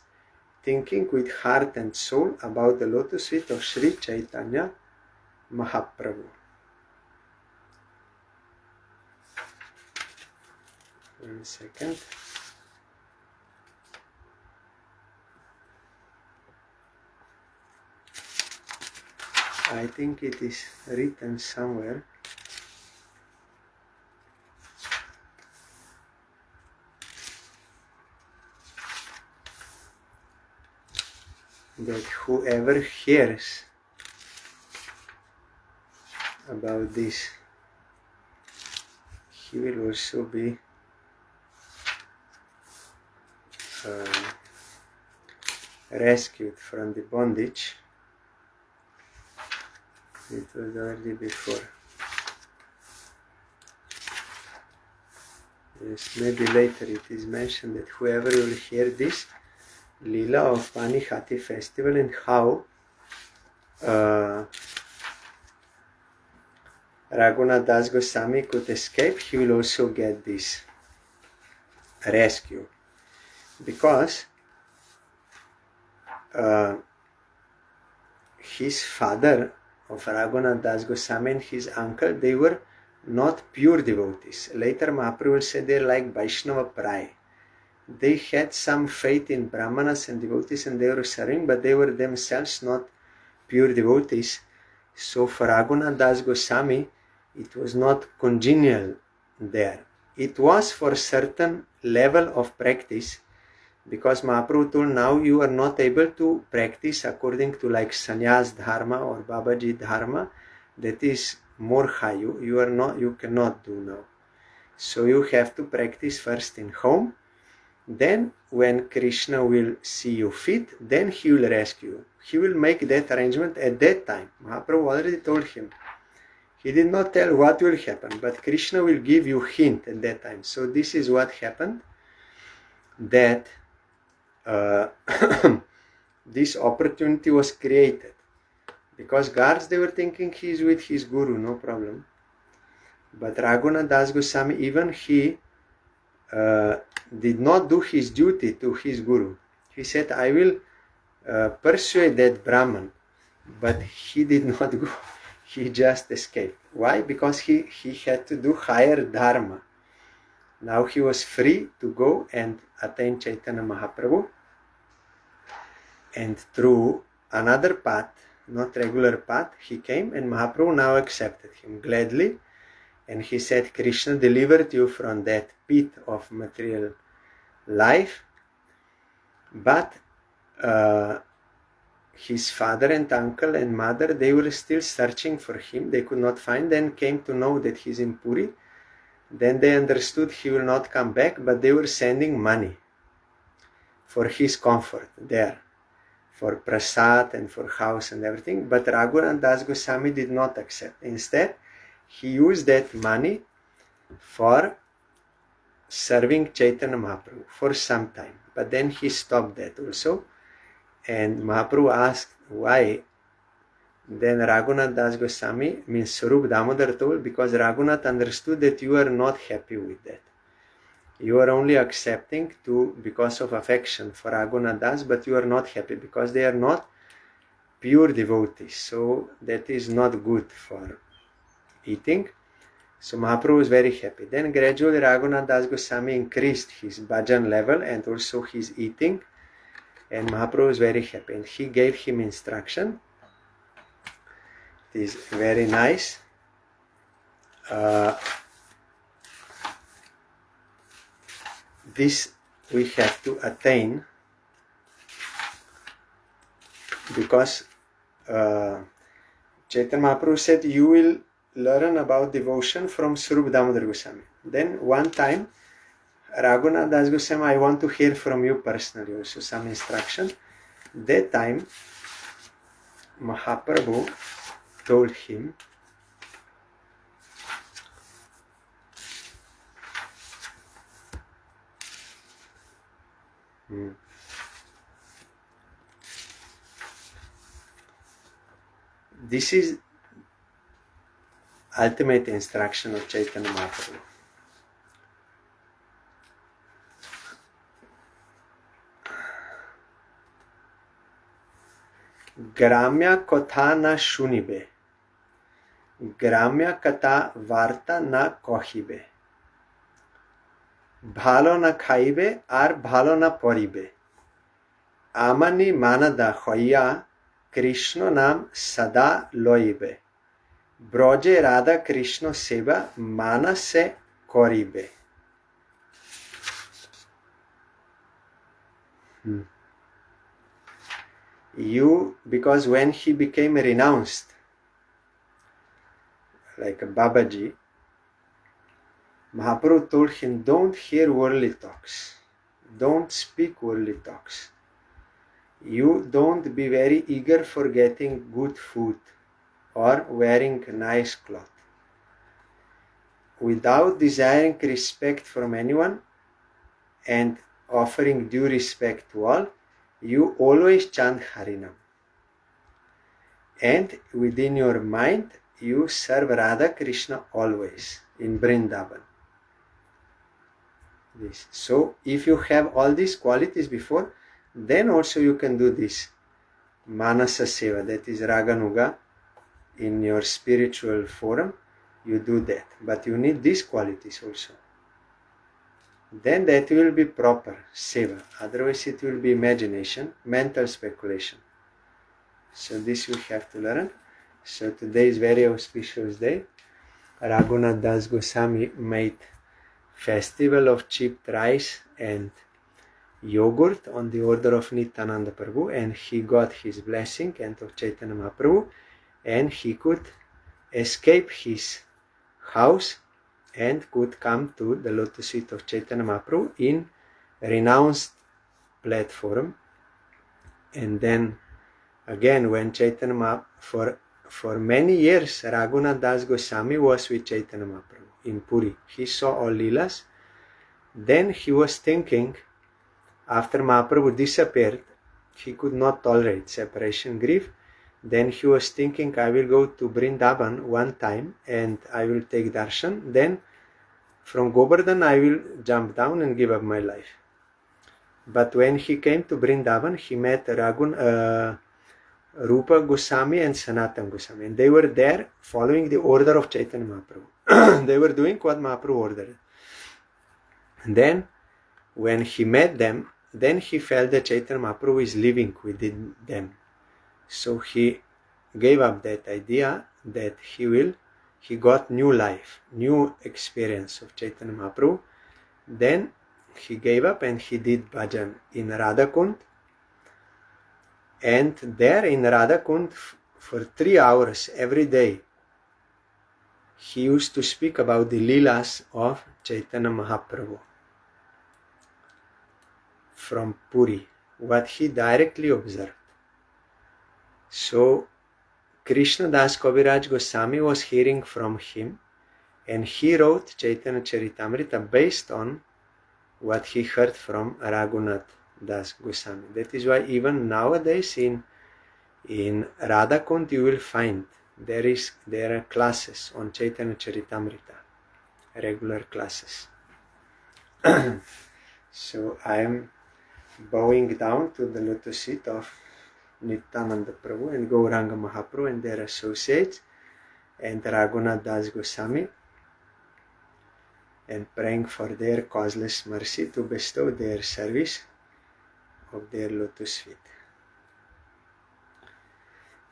thinking with heart and soul about the lotus feet of Sri Chaitanya Mahaprabhu. One second. I think it is written somewhere. That whoever hears about this, he will also be rescued from the bondage. It was already before. Yes, maybe later it is mentioned that whoever will hear this Lila of Panihati festival and how Raghunath Das Goswami could escape, he will also get this rescue. Because his father of Raghunath Das Goswami and his uncle, they were not pure devotees. Later Mahaprabhu said they're like Vaishnava Prai. They had some faith in Brahmanas and devotees and they were serving, but they were themselves not pure devotees. So for Raghunath Das Goswami, it was not congenial there. It was for certain level of practice, because Mahaprabhu told now you are not able to practice according to like Sannyas Dharma or Babaji Dharma, that is more high. You cannot do now. So you have to practice first in home. Then when Krishna will see you fit, then he will rescue you. He will make that arrangement at that time. Mahaprabhu already told him. He did not tell what will happen, but Krishna will give you hint at that time. So this is what happened, that this opportunity was created. Because guards, they were thinking he is with his guru, no problem. But Raghunath Das Goswami, even he did not do his duty to his guru. He said, I will persuade that Brahman. But he did not go. He just escaped. Why? Because he had to do higher dharma. Now he was free to go and attain Chaitanya Mahaprabhu. And through another path, not regular path, he came and Mahaprabhu now accepted him gladly. And he said, Krishna delivered you from that pit of material life. But his father and uncle and mother, they were still searching for him. They could not find, then came to know that he's in Puri. Then they understood he will not come back, but they were sending money for his comfort there, for prasad and for house and everything. But Raghunath Das Goswami did not accept. Instead, he used that money for serving Chaitanya Mahaprabhu for some time. But then he stopped that also. And Mahaprabhu asked why. Then Raghunath Das Goswami, means Sarup Damodar, told, because Raghunath understood that you are not happy with that. You are only accepting because of affection for Raghunath Das, but you are not happy because they are not pure devotees. So that is not good for eating. So Mahaprabhu was very happy. Then gradually Raghunath Das Goswami increased his bhajan level and also his eating. And Mahaprabhu was very happy. And he gave him instruction. It is very nice. This we have to attain because Chaitanya Mahaprabhu said, you will learn about devotion from Sarup Damodar Goswami. Then one time, Raghunath Das Goswami, I want to hear from you personally also some instruction. That time, Mahaprabhu told him, this is ultimate instruction of Chaitanya Mahaprabhu. Gramya katha na shunibe, Gramya katha varta na kohibe, bhalo na khaibe ar bhalo na poribe, amani manada hoya Krishna nam sada loibe. Broje Radha Krishna seva manase koribe. Because when he became renounced, like a Babaji, Mahaprabhu told him, don't hear worldly talks. Don't speak worldly talks. You don't be very eager for getting good food or wearing nice cloth. Without desiring respect from anyone and offering due respect to all, you always chant Harinam. And within your mind, you serve Radha Krishna always in Vrindavan. So, if you have all these qualities before, then also you can do this Manasa Seva, that is Raganuga, in your spiritual forum. You do that, but you need these qualities also. Then that will be proper Seva, otherwise it will be imagination, mental speculation. So this we have to learn. So today is very auspicious day. Raghunath Das Goswami made festival of chipped rice and yogurt on the order of Nityananda Prabhu, and he got his blessing and of Chaitanya Mahaprabhu, and he could escape his house and could come to the lotus feet of Chaitanya Mahaprabhu in renounced platform. And then again, when Chaitanya Mahaprabhu, for many years, Raghunath Das Goswami was with Chaitanya Mahaprabhu in Puri. He saw all Leelas. Then he was thinking, after Mahaprabhu disappeared, he could not tolerate separation grief. Then he was thinking, I will go to Vrindavan one time and I will take darshan. Then from Govardhan I will jump down and give up my life. But when he came to Vrindavan, he met Rupa Goswami and Sanatana Goswami, and they were there following the order of Chaitanya Mahaprabhu. They were doing what Mahaprabhu ordered. And then when he met them, then he felt that Chaitanya Mahaprabhu is living within them. So he gave up that idea that he got new life, new experience of Chaitanya Mahaprabhu. Then he gave up and he did bhajan in Radhakund. And there in Radhakund for 3 hours every day, he used to speak about the Leelas of Chaitanya Mahaprabhu from Puri, what he directly observed. So Krishna Das Kaviraj Goswami was hearing from him, and he wrote Chaitanya Charitamrita based on what he heard from Raghunath Das Goswami. That is why even nowadays in Radhakund you will find there are classes on Chaitanya Charitamrita, regular classes. So I am bowing down to the lotus feet of Nityananda Prabhu and Gauranga Mahaprabhu and their associates and Raghunath Das Goswami, and praying for their causeless mercy to bestow their service of their lotus feet.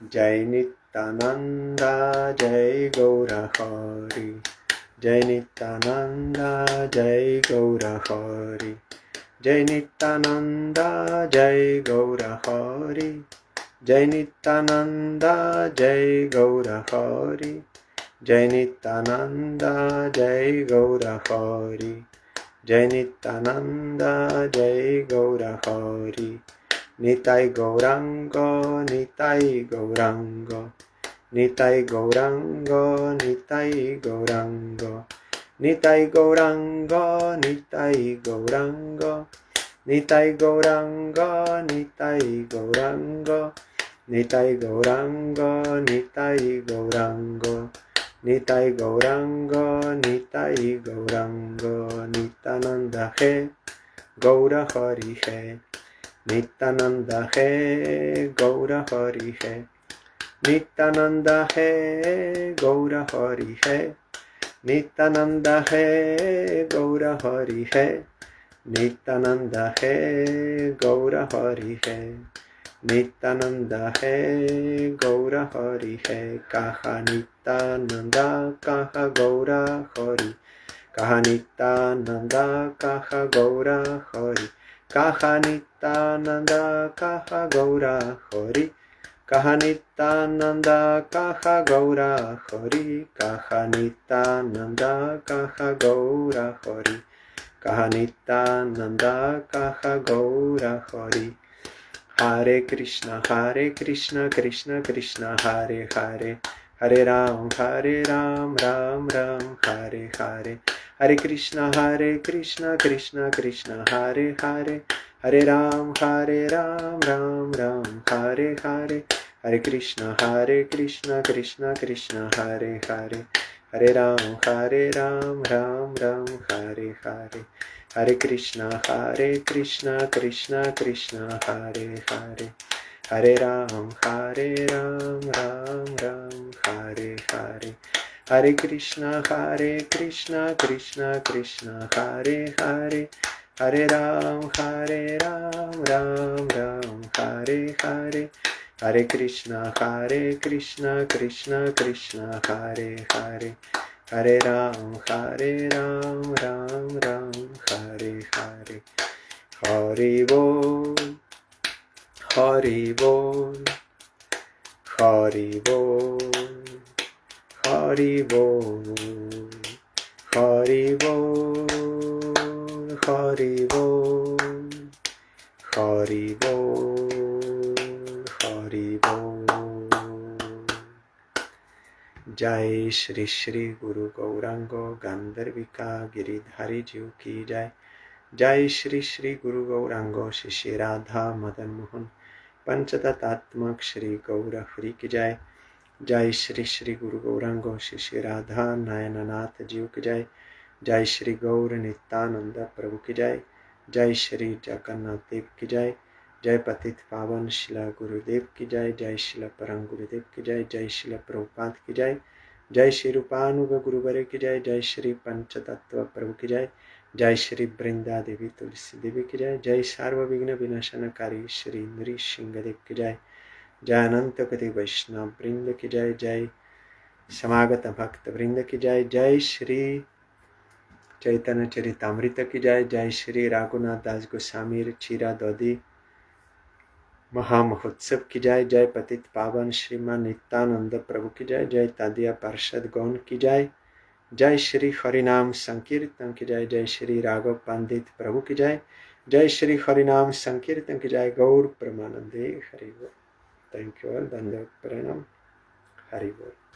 Jai Nityananda, Jai Gaura Hari. Jai Nityananda, Jai Gaura Hari. Jai Nityananda, Jai Gaura Hari. Jai Nityananda, Jai Gaura Hari. Jai Nityananda, Jai Gaura Hari. Jai Nityananda, Jai Gaura Hari. Nitai Gauranga, Nitai Gauranga. Nitai Gauranga, Nitai Gauranga. Nitai Gauranga, Nitai Gauranga. Nitai Gauranga, Nitai Gauranga. Nitai Gauranga, Nitai Gauranga. Nitai Gauranga, Nitai Gauranga. Nityananda He, Gaura Hari He. Nityananda He, Gaura Hari He. Nityananda He, Gaura Hari He. Nityananda He, Gaura Hari He. Nityananda He, Gaura Hari He. Nityanand है गौर हरि है, कहा नित्यानंद कहा गौर हरि, कहा नित्यानंद कहा गौर हरि, कहा नित्यानंद कहा गौर हरि, कहा नित्यानंद कहा गौर हरि, कहा नित्यानंद कहा गौर हरि, कहा नित्यानंद कहा गौर हरि। हरे कृष्ण कृष्ण कृष्ण हरे हरे, हरे राम राम राम हरे हरे, हरे कृष्ण कृष्ण कृष्ण हरे हरे, हरे राम राम राम हरे हरे, हरे कृष्ण कृष्ण कृष्ण हरे हरे, हरे राम राम राम हरे हरे, हरे कृष्ण कृष्ण कृष्ण हरे हरे, हरे राम राम राम हरे हरे, हरे कृष्ण कृष्ण कृष्ण हरे हरे, हरे राम राम राम हरे हरे, हरे कृष्ण कृष्ण कृष्ण हरे हरे, हरे राम राम हरे हरे। हरि बोल हरि बोल हरि बोल हरि बोल हरि बोल हरि बोल हरि बोल हरि बोल। जय श्री श्री गुरु गौरांग गांधर्विका गिरिधारी जीव की जय। जय श्री श्री गुरु गौरांग श्री श्री राधा मदन मोहन पंचतत्त्वात्मक श्री गौर हरि की जय। जय श्री श्री गुरु गौरांग श्री श्री राधा नयननाथ जीव की जय। जय श्री गौर नित्यानंद प्रभु की जय। जय श्री जगन्नाथ देव की जय। जय पतित पावन शिला गुरुदेव की जय। जय शिला परम गुरुदेव की जय। जय शिला प्रभुपाद की जय। जय श्री रूपानुग गुरुवरे की जय। जय श्री पंचतत्व प्रभु की जय। जय श्री वृंदा देवी तुलसी देवी की जय। जय सर्वविघ्न विनाशनकारी श्री नृसिंहदेव की जय। जय अनंत गति वैष्णव वृंद की जय। जय समागत भक्त वृंद की जय। जय श्री चैतन्य चरितामृत की जय। जय श्री रघुनाथ दास गोस्वामी चीरा दधी महामहोत्सव की जय। जय पतित पावन श्रीमान नित्यानंद प्रभु की जय। जय तादिया पार्षद गौण की जय। जय श्री हरिनाम संकीर्तन की जय। जय श्री राघव पंडित प्रभु की जय। जय श्री हरिनाम संकीर्तन की जय। गौर प्रेमानंदे हरि बोल। Thank you all. धन्यवाद। प्रणाम। हरि बोल।